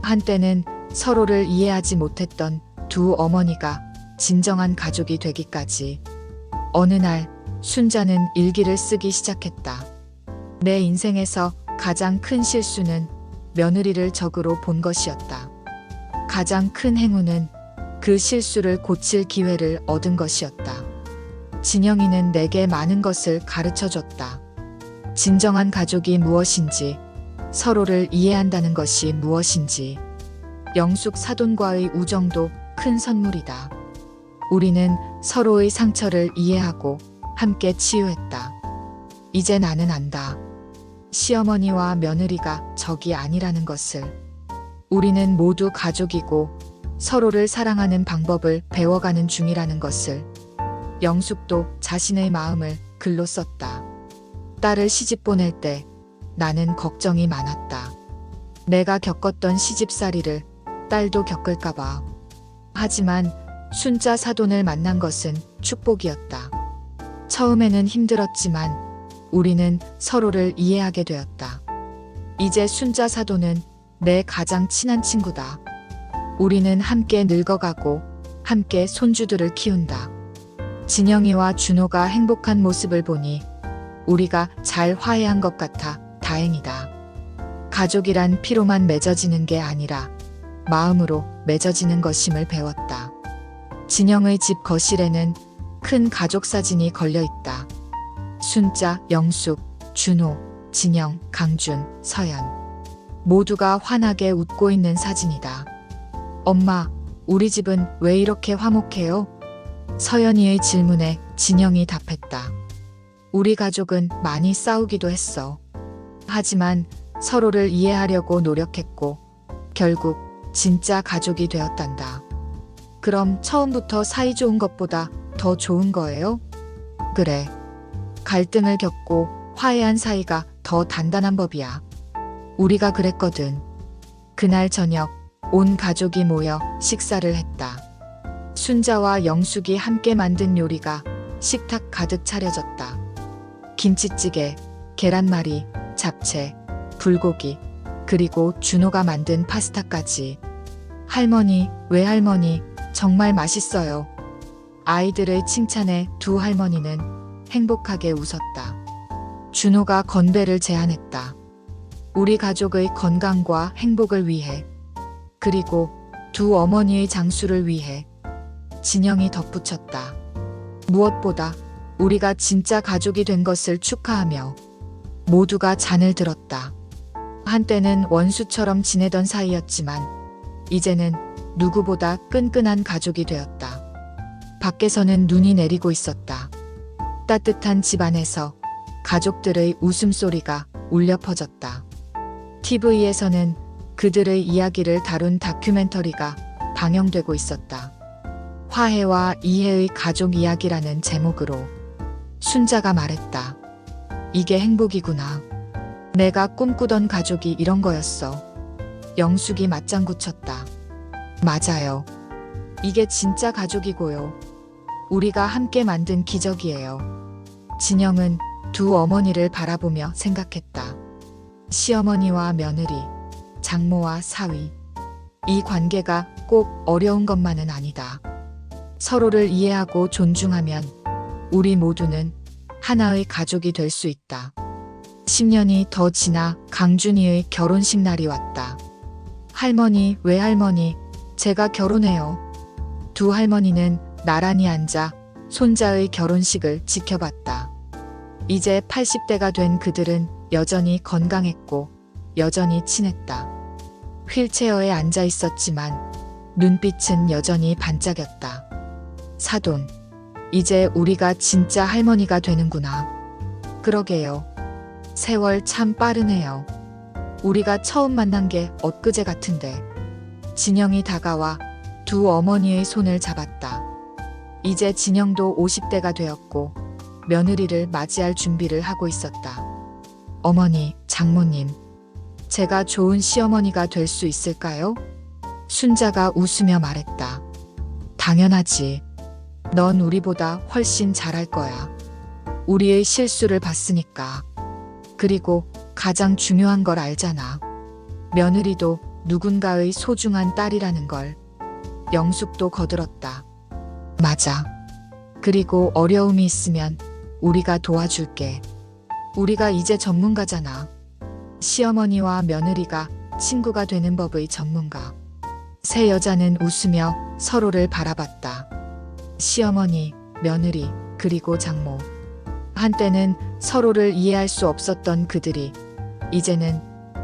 S1: 한때는 서로를 이해하지 못했던 두 어머니가 진정한 가족이 되기까지. 어느 날 순자는 일기를 쓰기 시작했다. 내 인생에서 가장 큰 실수는 며느리를 적으로 본 것이었다. 가장 큰 행운은 그 실수를 고칠 기회를 얻은 것이었다. 진영이는 내게 많은 것을 가르쳐줬다. 진정한 가족이 무엇인지, 서로를 이해한다는 것이 무엇인지. 영숙 사돈과의 우정도 큰 선물이다. 우리는 서로의 상처를 이해하고 함께 치유했다. 이제 나는 안다. 시어머니와 며느리가 적이 아니라는 것을. 우리는 모두 가족이고 서로를 사랑하는 방법을 배워가는 중이라는 것을. 영숙도 자신의 마음을 글로 썼다. 딸을 시집 보낼 때 나는 걱정이 많았다. 내가 겪었던 시집살이를 딸도 겪을까봐. 하지만 순자 사돈을 만난 것은 축복이었다. 처음에는 힘들었지만 우리는 서로를 이해하게 되었다. 이제 순자 사돈은 내 가장 친한 친구다. 우리는 함께 늙어가고 함께 손주들을 키운다. 진영이와 준호가 행복한 모습을 보니 우리가 잘 화해한 것 같아 다행이다. 가족이란 피로만 맺어지는 게 아니라 마음으로 맺어지는 것임을 배웠다. 진영의 집 거실에는 큰 가족 사진이 걸려 있다. 순자, 영숙, 준호, 진영, 강준, 서연. 모두가 환하게 웃고 있는 사진이다. 엄마, 우리 집은 왜 이렇게 화목해요? 서연이의 질문에 진영이 답했다. 우리 가족은 많이 싸우기도 했어. 하지만 서로를 이해하려고 노력했고 결국 진짜 가족이 되었단다. 그럼 처음부터 사이좋은 것보다 더 좋은 거예요? 그래. 갈등을 겪고 화해한 사이가 더 단단한 법이야. 우리가 그랬거든. 그날 저녁 온 가족이 모여 식사를 했다. 순자와 영숙이 함께 만든 요리가 식탁 가득 차려졌다. 김치찌개, 계란말이, 잡채, 불고기, 그리고 준호가 만든 파스타까지. 할머니, 외할머니, 정말 맛있어요. 아이들의 칭찬에 두 할머니는 행복하게 웃었다. 준호가 건배를 제안했다. 우리 가족의 건강과 행복을 위해, 그리고 두 어머니의 장수를 위해. 진영이 덧붙였다. 무엇보다 우리가 진짜 가족이 된 것을 축하하며 모두가 잔을 들었다. 한때는 원수처럼 지내던 사이였지만 이제는 누구보다 끈끈한 가족이 되었다. 밖에서는 눈이 내리고 있었다. 따뜻한 집 안에서 가족들의 웃음소리가 울려 퍼졌다. TV에서는 그들의 이야기를 다룬 다큐멘터리가 방영되고 있었다. 화해와 이해의 가족 이야기라는 제목으로. 순자가 말했다. 이게 행복이구나. 내가 꿈꾸던 가족이 이런 거였어. 영숙이 맞장구 쳤다. 맞아요. 이게 진짜 가족이고요. 우리가 함께 만든 기적이에요. 진영은 두 어머니를 바라보며 생각했다. 시어머니와 며느리, 장모와 사위. 이 관계가 꼭 어려운 것만은 아니다. 서로를 이해하고 존중하면 우리 모두는 하나의 가족이 될 수 있다. 10년이 더 지나 강준이의 결혼식 날이 왔다. 할머니, 외할머니, 제가 결혼해요. 두 할머니는 나란히 앉아 손자의 결혼식을 지켜봤다. 이제 80대가 된 그들은 여전히 건강했고 여전히 친했다. 휠체어에 앉아 있었지만 눈빛은 여전히 반짝였다. 사돈, 이제 우리가 진짜 할머니가 되는구나. 그러게요. 세월 참 빠르네요. 우리가 처음 만난 게 엊그제 같은데. 진영이 다가와 두 어머니의 손을 잡았다. 이제 진영도 50대가 되었고 며느리를 맞이할 준비를 하고 있었다. 어머니, 장모님, 제가 좋은 시어머니가 될 수 있을까요? 순자가 웃으며 말했다. 당연하지. 넌 우리보다 훨씬 잘할 거야. 우리의 실수를 봤으니까. 그리고 가장 중요한 걸 알잖아. 며느리도 누군가의 소중한 딸이라는 걸. 영숙도 거들었다. 맞아. 그리고 어려움이 있으면 우리가 도와줄게. 우리가 이제 전문가잖아. 시어머니와 며느리가 친구가 되는 법의 전문가. 세 여자는 웃으며 서로를 바라봤다. 시어머니, 며느리, 그리고 장모. 한때는 서로를 이해할 수 없었던 그들이 이제는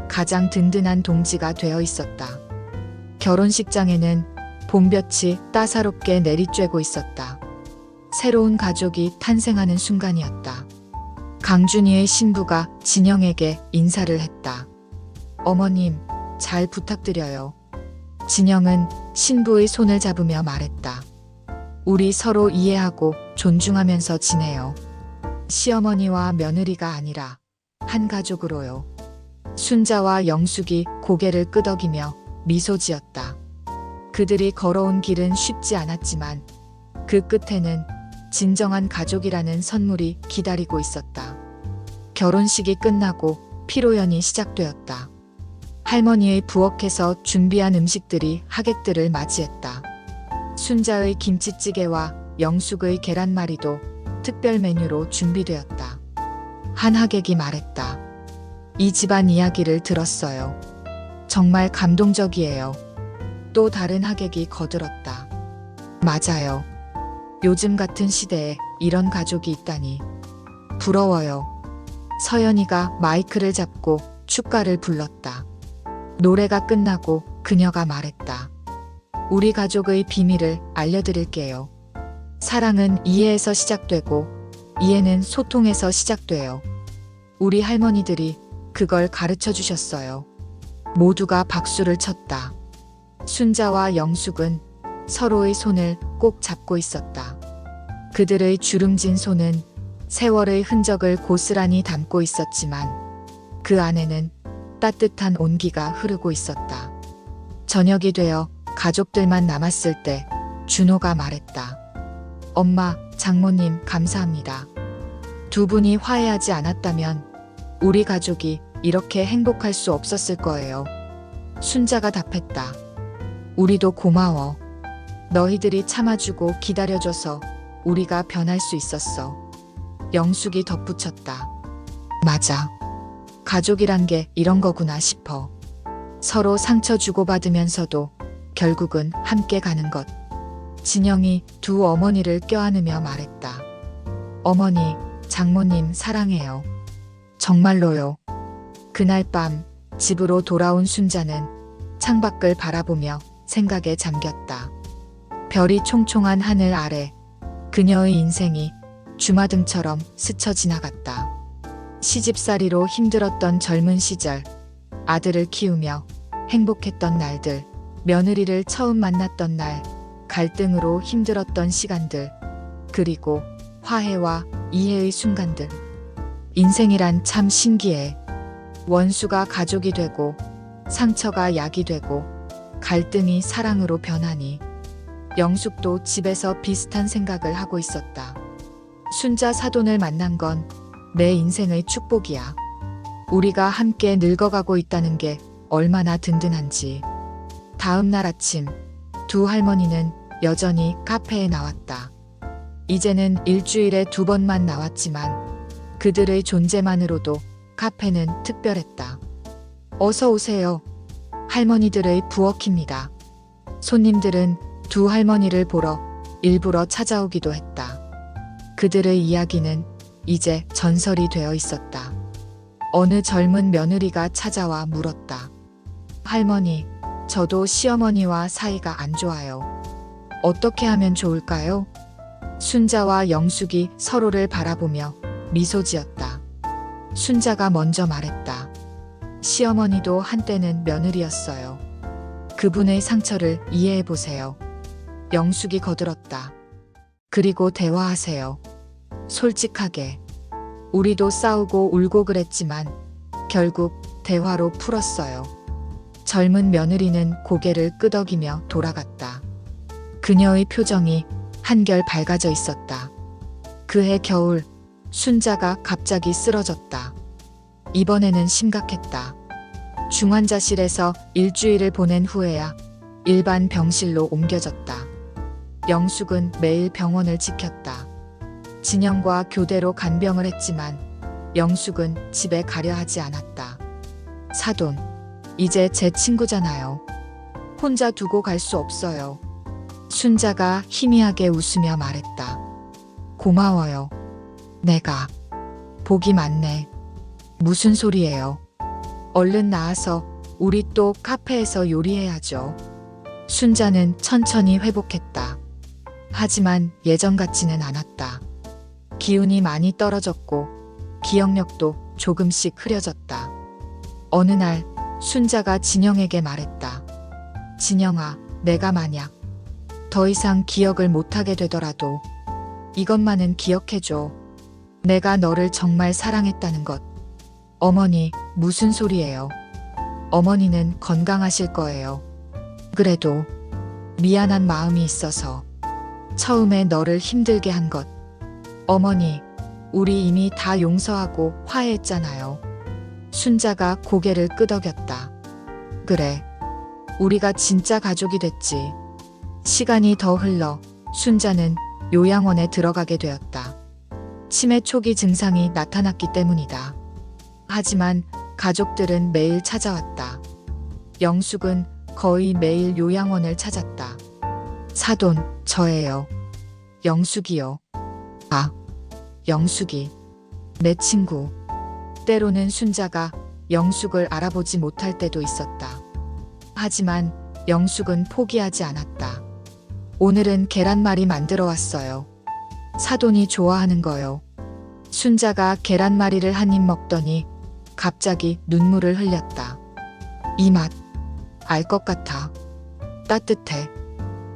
S1: 가장 든든한 동지가 되어 있었다. 결혼식장에는 봄볕이 따사롭게 내리쬐고 있었다. 새로운 가족이 탄생하는 순간이었다. 강준이의 신부가 진영에게 인사를 했다. 어머님, 잘 부탁드려요. 진영은 신부의 손을 잡으며 말했다. 우리 서로 이해하고 존중하면서 지내요. 시어머니와 며느리가 아니라 한 가족으로요. 순자와 영숙이 고개를 끄덕이며 미소 지었다. 그들이 걸어온 길은 쉽지 않았지만 그 끝에는 진정한 가족이라는 선물이 기다리고 있었다. 결혼식이 끝나고 피로연이 시작되었다. 할머니의 부엌에서 준비한 음식들이 하객들을 맞이했다. 순자의 김치찌개와 영숙의 계란말이도 특별 메뉴로 준비되었다. 한 하객이 말했다. 이 집안 이야기를 들었어요. 정말 감동적이에요. 또 다른 하객이 거들었다. 맞아요. 요즘 같은 시대에 이런 가족이 있다니. 부러워요. 서연이가 마이크를 잡고 축가를 불렀다. 노래가 끝나고 그녀가 말했다. 우리 가족의 비밀을 알려드릴게요. 사랑은 이해에서 시작되고 이해는 소통에서 시작돼요. 우리 할머니들이 그걸 가르쳐 주셨어요. 모두가 박수를 쳤다. 순자와 영숙은 서로의 손을 꼭 잡고 있었다. 그들의 주름진 손은 세월의 흔적을 고스란히 담고 있었지만 그 안에는 따뜻한 온기가 흐르고 있었다. 저녁이 되어 가족들만 남았을 때 준호가 말했다. 엄마, 장모님 감사합니다. 두 분이 화해하지 않았다면 우리 가족이 이렇게 행복할 수 없었을 거예요. 순자가 답했다. 우리도 고마워. 너희들이 참아주고 기다려줘서 우리가 변할 수 있었어. 영숙이 덧붙였다. 맞아. 가족이란 게 이런 거구나 싶어. 서로 상처 주고받으면서도 결국은 함께 가는 것. 진영이 두 어머니를 껴안으며 말했다. 어머니, 장모님 사랑해요. 정말로요. 그날 밤 집으로 돌아온 순자는 창밖을 바라보며 생각에 잠겼다. 별이 총총한 하늘 아래 그녀의 인생이 주마등처럼 스쳐 지나갔다. 시집살이로 힘들었던 젊은 시절, 아들을 키우며 행복했던 날들, 며느리를 처음 만났던 날, 갈등으로 힘들었던 시간들, 그리고 화해와 이해의 순간들. 인생이란 참 신기해. 원수가 가족이 되고, 상처가 약이 되고, 갈등이 사랑으로 변하니. 영숙도 집에서 비슷한 생각을 하고 있었다. 순자 사돈을 만난 건 내 인생의 축복이야. 우리가 함께 늙어가고 있다는 게 얼마나 든든한지. 다음 날 아침, 두 할머니는 여전히 카페에 나왔다. 이제는 일주일에 2번만 나왔지만 그들의 존재만으로도 카페는 특별했다. 어서 오세요. 할머니들의 부엌입니다. 손님들은 두 할머니를 보러 일부러 찾아오기도 했다. 그들의 이야기는 이제 전설이 되어 있었다. 어느 젊은 며느리가 찾아와 물었다. 할머니, 저도 시어머니와 사이가 안 좋아요. 어떻게 하면 좋을까요? 순자와 영숙이 서로를 바라보며 미소 지었다. 순자가 먼저 말했다. 시어머니도 한때는 며느리였어요. 그분의 상처를 이해해 보세요. 영숙이 거들었다. 그리고 대화하세요. 솔직하게. 우리도 싸우고 울고 그랬지만 결국 대화로 풀었어요. 젊은 며느리는 고개를 끄덕이며 돌아갔다. 그녀의 표정이 한결 밝아져 있었다. 그해 겨울, 순자가 갑자기 쓰러졌다. 이번에는 심각했다. 중환자실에서 일주일을 보낸 후에야 일반 병실로 옮겨졌다. 영숙은 매일 병원을 지켰다. 진영과 교대로 간병을 했지만 영숙은 집에 가려 하지 않았다. 사돈, 이제 제 친구잖아요. 혼자 두고 갈 수 없어요. 순자가 희미하게 웃으며 말했다. 고마워요. 내가. 복이 많네. 무슨 소리예요. 얼른 나와서 우리 또 카페에서 요리해야죠. 순자는 천천히 회복했다. 하지만 예전 같지는 않았다. 기운이 많이 떨어졌고 기억력도 조금씩 흐려졌다. 어느 날 순자가 진영에게 말했다. 진영아, 내가 만약 더 이상 기억을 못하게 되더라도 이것만은 기억해줘. 내가 너를 정말 사랑했다는 것. 어머니, 무슨 소리예요? 어머니는 건강하실 거예요. 그래도 미안한 마음이 있어서 처음에 너를 힘들게 한 것. 어머니, 우리 이미 다 용서하고 화해했잖아요. 순자가 고개를 끄덕였다. 그래, 우리가 진짜 가족이 됐지. 시간이 더 흘러 순자는 요양원에 들어가게 되었다. 치매 초기 증상이 나타났기 때문이다. 하지만 가족들은 매일 찾아왔다. 영숙은 거의 매일 요양원을 찾았다. 사돈, 저예요. 영숙이요. 아, 영숙이. 내 친구. 때로는 순자가 영숙을 알아보지 못할 때도 있었다. 하지만 영숙은 포기하지 않았다. 오늘은 계란말이 만들어 왔어요. 사돈이 좋아하는 거요. 순자가 계란말이를 한 입 먹더니 갑자기 눈물을 흘렸다. 이 맛, 알 것 같아. 따뜻해.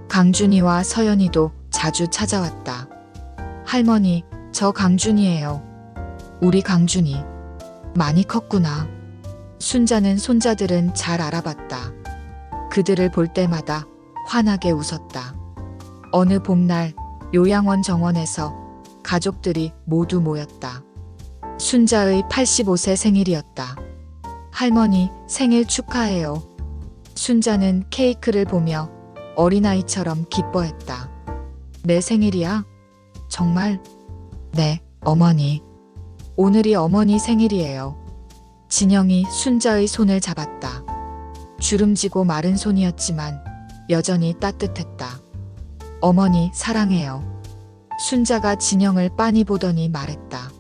S1: 강준이와 서연이도 자주 찾아왔다. 할머니, 저 강준이에요. 우리 강준이. 많이 컸구나. 순자는 손자들은 잘 알아봤다. 그들을 볼 때마다 환하게 웃었다. 어느 봄날 요양원 정원에서 가족들이 모두 모였다. 순자의 85세 생일이었다. 할머니, 생일 축하해요. 순자는 케이크를 보며 어린아이처럼 기뻐했다. 내 생일이야? 정말? 네, 어머니. 오늘이 어머니 생일이에요. 진영이 순자의 손을 잡았다. 주름지고 마른 손이었지만 여전히 따뜻했다. 어머니, 사랑해요. 순자가 진영을 빤히 보더니 말했다.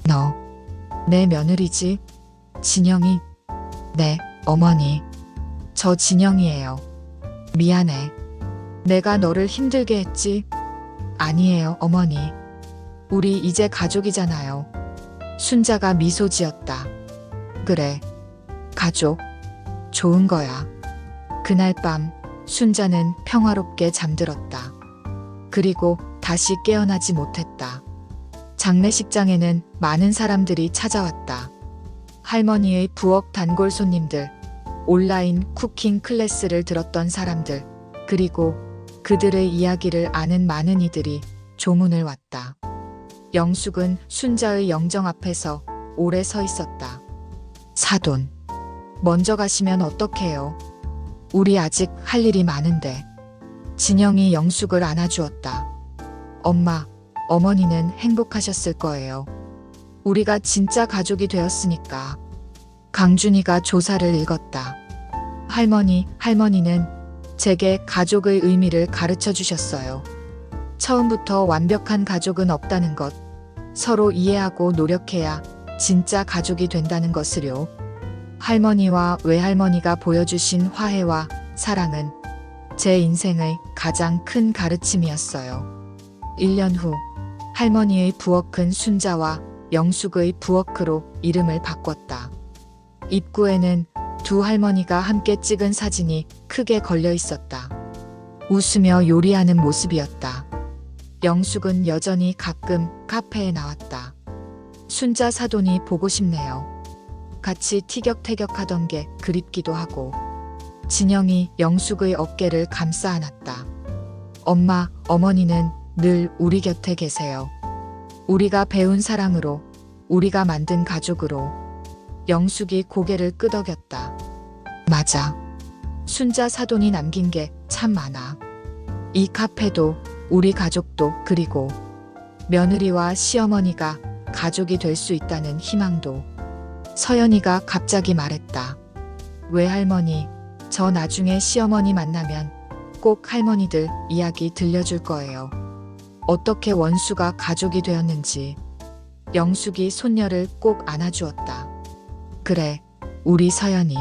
S1: 너, 내 며느리지? 진영이? 네, 어머니. 저 진영이에요. 미안해. 내가 너를 힘들게 했지? 아니에요, 어머니. 우리 이제 가족이잖아요. 순자가 미소 지었다. 그래, 가족. 좋은 거야. 그날 밤 순자는 평화롭게 잠들었다. 그리고 다시 깨어나지 못했다. 장례식장에는 많은 사람들이 찾아왔다. 할머니의 부엌 단골 손님들, 온라인 쿠킹 클래스를 들었던 사람들, 그리고 그들의 이야기를 아는 많은 이들이 조문을 왔다. 영숙은 순자의 영정 앞에서 오래 서 있었다. 사돈, 먼저 가시면 어떡해요? 우리 아직 할 일이 많은데. 진영이 영숙을 안아주었다. 엄마, 어머니는 행복하셨을 거예요. 우리가 진짜 가족이 되었으니까. 강준이가 조사를 읽었다. 할머니는 제게 가족의 의미를 가르쳐 주셨어요. 처음부터 완벽한 가족은 없다는 것, 서로 이해하고 노력해야 진짜 가족이 된다는 것을요. 할머니와 외할머니가 보여주신 화해와 사랑은 제 인생의 가장 큰 가르침이었어요. 1년 후 할머니의 부엌은 순자와 영숙의 부엌으로 이름을 바꿨다. 입구에는 두 할머니가 함께 찍은 사진이 크게 걸려 있었다. 웃으며 요리하는 모습이었다. 영숙은 여전히 가끔 카페에 나왔다. 순자 사돈이 보고 싶네요. 같이 티격태격하던 게 그립기도 하고. 진영이 영숙의 어깨를 감싸 안았다. 엄마, 어머니는 늘 우리 곁에 계세요. 우리가 배운 사랑으로, 우리가 만든 가족으로. 영숙이 고개를 끄덕였다. 맞아. 순자 사돈이 남긴 게 참 많아. 이 카페도, 우리 가족도, 그리고 며느리와 시어머니가 가족이 될 수 있다는 희망도. 서연이가 갑자기 말했다. 외할머니, 저 나중에 시어머니 만나면 꼭 할머니들 이야기 들려줄 거예요. 어떻게 원수가 가족이 되었는지. 영숙이 손녀를 꼭 안아주었다. 그래, 우리 서연이.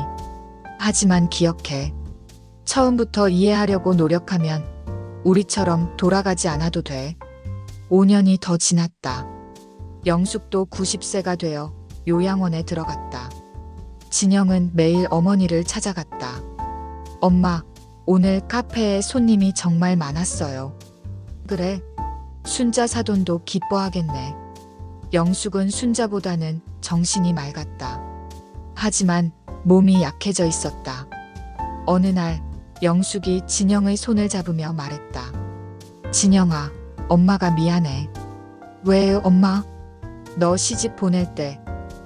S1: 하지만 기억해. 처음부터 이해하려고 노력하면 우리처럼 돌아가지 않아도 돼. 5년이 더 지났다. 영숙도 90세가 되어 요양원에 들어갔다. 진영은 매일 어머니를 찾아갔다. 엄마, 오늘 카페에 손님이 정말 많았어요. 그래, 순자 사돈도 기뻐하겠네. 영숙은 순자보다는 정신이 맑았다. 하지만 몸이 약해져 있었다. 어느 날 영숙이 진영의 손을 잡으며 말했다. 진영아, 엄마가 미안해. 왜 엄마? 너 시집 보낼 때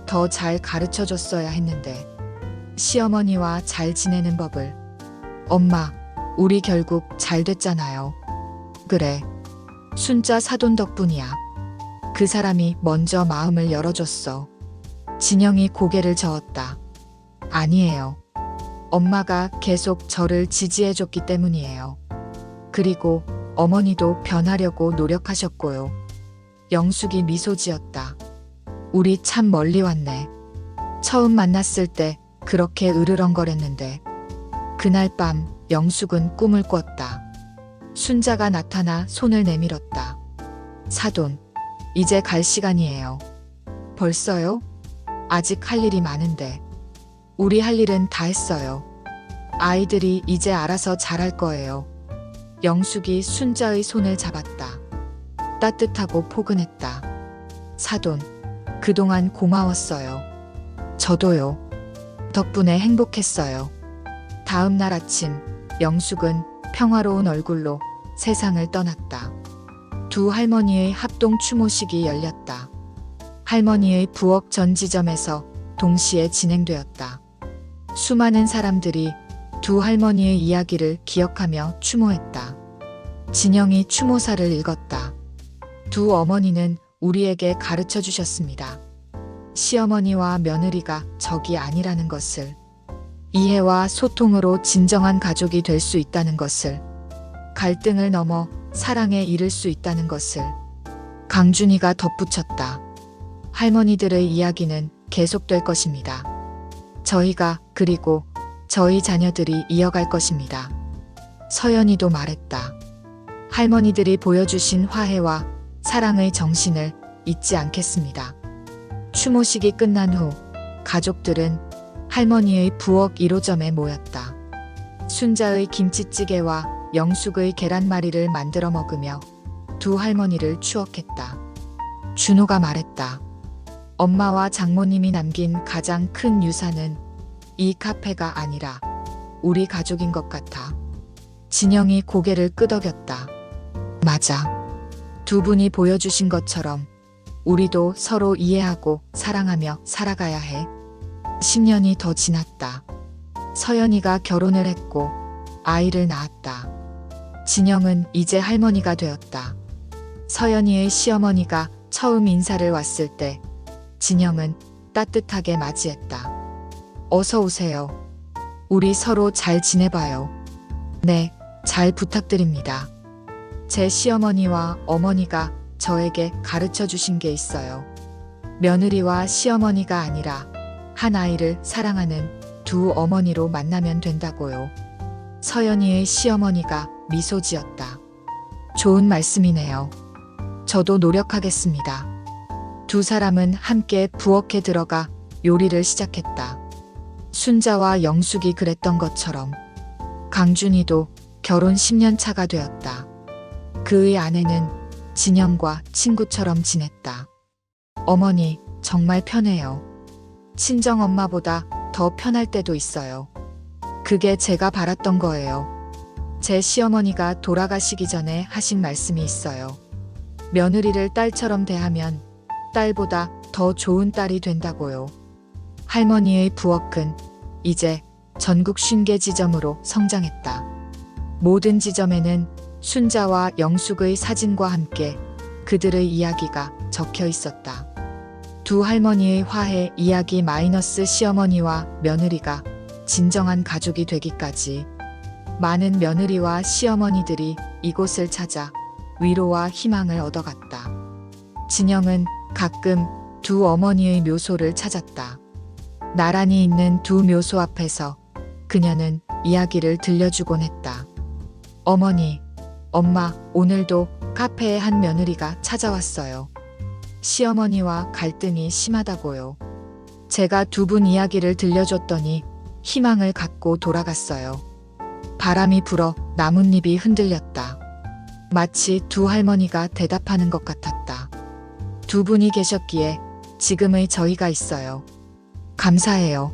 S1: 더 잘 가르쳐 줬어야 했는데. 시어머니와 잘 지내는 법을. 엄마, 우리 결국 잘 됐잖아요. 그래, 순자 사돈 덕분이야. 그 사람이 먼저 마음을 열어줬어. 진영이 고개를 저었다. 아니에요. 엄마가 계속 저를 지지해줬기 때문이에요. 그리고 어머니도 변하려고 노력하셨고요. 영숙이 미소 지었다. 우리 참 멀리 왔네. 처음 만났을 때 그렇게 으르렁거렸는데. 그날 밤 영숙은 꿈을 꿨다. 순자가 나타나 손을 내밀었다. 사돈, 이제 갈 시간이에요. 벌써요? 아직 할 일이 많은데. 우리 할 일은 다 했어요. 아이들이 이제 알아서 잘할 거예요. 영숙이 순자의 손을 잡았다. 따뜻하고 포근했다. 사돈, 그동안 고마웠어요. 저도요. 덕분에 행복했어요. 다음 날 아침, 영숙은 평화로운 얼굴로 세상을 떠났다. 두 할머니의 합동 추모식이 열렸다. 할머니의 부엌 전 지점에서 동시에 진행되었다. 수많은 사람들이 두 할머니의 이야기를 기억하며 추모했다. 진영이 추모사를 읽었다. 두 어머니는 우리에게 가르쳐 주셨습니다. 시어머니와 며느리가 적이 아니라는 것을, 이해와 소통으로 진정한 가족이 될 수 있다는 것을, 갈등을 넘어 사랑에 이를 수 있다는 것을. 강준이가 덧붙였다. 할머니들의 이야기는 계속될 것입니다. 저희가, 그리고 저희 자녀들이 이어갈 것입니다. 서연이도 말했다. 할머니들이 보여주신 화해와 사랑의 정신을 잊지 않겠습니다. 추모식이 끝난 후 가족들은 할머니의 부엌 1호점에 모였다. 순자의 김치찌개와 영숙의 계란말이를 만들어 먹으며 두 할머니를 추억했다. 준호가 말했다. 엄마와 장모님이 남긴 가장 큰 유산은 이 카페가 아니라 우리 가족인 것 같아. 진영이 고개를 끄덕였다. 맞아. 두 분이 보여주신 것처럼 우리도 서로 이해하고 사랑하며 살아가야 해. 10년이 더 지났다. 서연이가 결혼을 했고 아이를 낳았다. 진영은 이제 할머니가 되었다. 서연이의 시어머니가 처음 인사를 왔을 때 진영은 따뜻하게 맞이했다. 어서 오세요. 우리 서로 잘 지내봐요. 네, 잘 부탁드립니다. 제 시어머니와 어머니가 저에게 가르쳐 주신 게 있어요. 며느리와 시어머니가 아니라 한 아이를 사랑하는 두 어머니로 만나면 된다고요. 서연이의 시어머니가 미소 지었다. 좋은 말씀이네요. 저도 노력하겠습니다. 두 사람은 함께 부엌에 들어가 요리를 시작했다. 순자와 영숙이 그랬던 것처럼 강준이도 결혼 10년 차가 되었다. 그의 아내는 진영과 친구처럼 지냈다. 어머니, 정말 편해요. 친정엄마보다 더 편할 때도 있어요. 그게 제가 바랐던 거예요. 제 시어머니가 돌아가시기 전에 하신 말씀이 있어요. 며느리를 딸처럼 대하면 딸보다 더 좋은 딸이 된다고요. 할머니의 부엌은 이제 전국 50개 지점으로 성장했다. 모든 지점에는 순자와 영숙의 사진과 함께 그들의 이야기가 적혀 있었다. 두 할머니의 화해 이야기 마이너스 시어머니와 며느리가 진정한 가족이 되기까지 많은 며느리와 시어머니들이 이곳을 찾아 위로와 희망을 얻어갔다. 진영은 가끔 두 어머니의 묘소를 찾았다. 나란히 있는 두 묘소 앞에서 그녀는 이야기를 들려주곤 했다. 어머니, 엄마, 오늘도 카페에 한 며느리가 찾아왔어요. 시어머니와 갈등이 심하다고요. 제가 두 분 이야기를 들려줬더니 희망을 갖고 돌아갔어요. 바람이 불어 나뭇잎이 흔들렸다. 마치 두 할머니가 대답하는 것 같았다. 두 분이 계셨기에 지금의 저희가 있어요. 감사해요.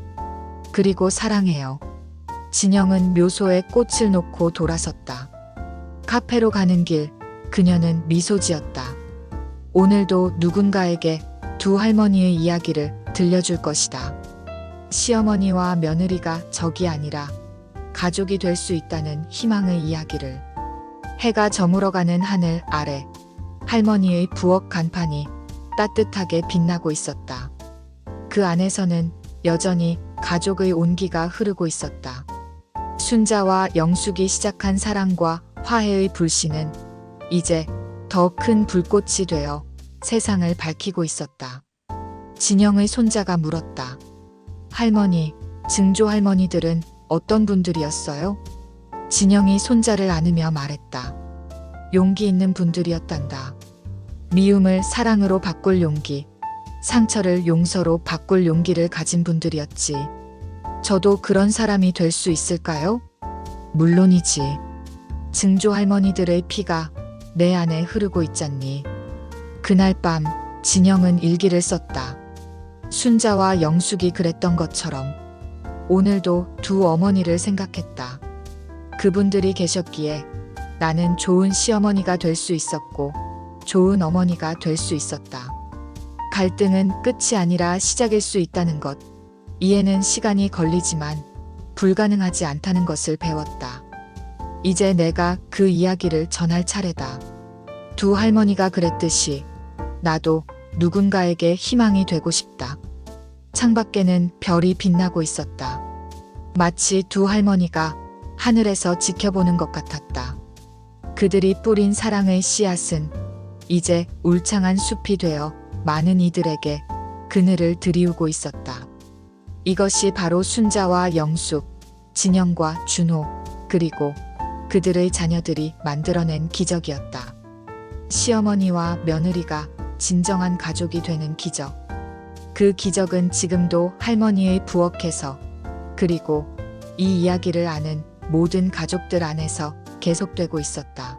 S1: 그리고 사랑해요. 진영은 묘소에 꽃을 놓고 돌아섰다. 카페로 가는 길, 그녀는 미소 지었다. 오늘도 누군가에게 두 할머니의 이야기를 들려줄 것이다. 시어머니와 며느리가 적이 아니라 가족이 될 수 있다는 희망의 이야기를. 해가 저물어가는 하늘 아래 할머니의 부엌 간판이 따뜻하게 빛나고 있었다. 그 안에서는 여전히 가족의 온기가 흐르고 있었다. 순자와 영숙이 시작한 사랑과 화해의 불씨는 이제 더 큰 불꽃이 되어 세상을 밝히고 있었다. 진영의 손자가 물었다. 할머니, 증조 할머니들은 어떤 분들이었어요? 진영이 손자를 안으며 말했다. 용기 있는 분들이었단다. 미움을 사랑으로 바꿀 용기, 상처를 용서로 바꿀 용기를 가진 분들이었지. 저도 그런 사람이 될 수 있을까요? 물론이지. 증조 할머니들의 피가 내 안에 흐르고 있잖니. 그날 밤 진영은 일기를 썼다. 순자와 영숙이 그랬던 것처럼 오늘도 두 어머니를 생각했다. 그분들이 계셨기에 나는 좋은 시어머니가 될 수 있었고 좋은 어머니가 될 수 있었다. 갈등은 끝이 아니라 시작일 수 있다는 것. 이해는 시간이 걸리지만 불가능하지 않다는 것을 배웠다. 이제 내가 그 이야기를 전할 차례다. 두 할머니가 그랬듯이 나도 누군가에게 희망이 되고 싶다. 창밖에는 별이 빛나고 있었다. 마치 두 할머니가 하늘에서 지켜보는 것 같았다. 그들이 뿌린 사랑의 씨앗은 이제 울창한 숲이 되어 많은 이들에게 그늘을 드리우고 있었다. 이것이 바로 순자와 영숙, 진영과 준호, 그리고 그들의 자녀들이 만들어낸 기적이었다. 시어머니와 며느리가 진정한 가족이 되는 기적. 그 기적은 지금도 할머니의 부엌에서, 그리고 이 이야기를 아는 모든 가족들 안에서 계속되고 있었다.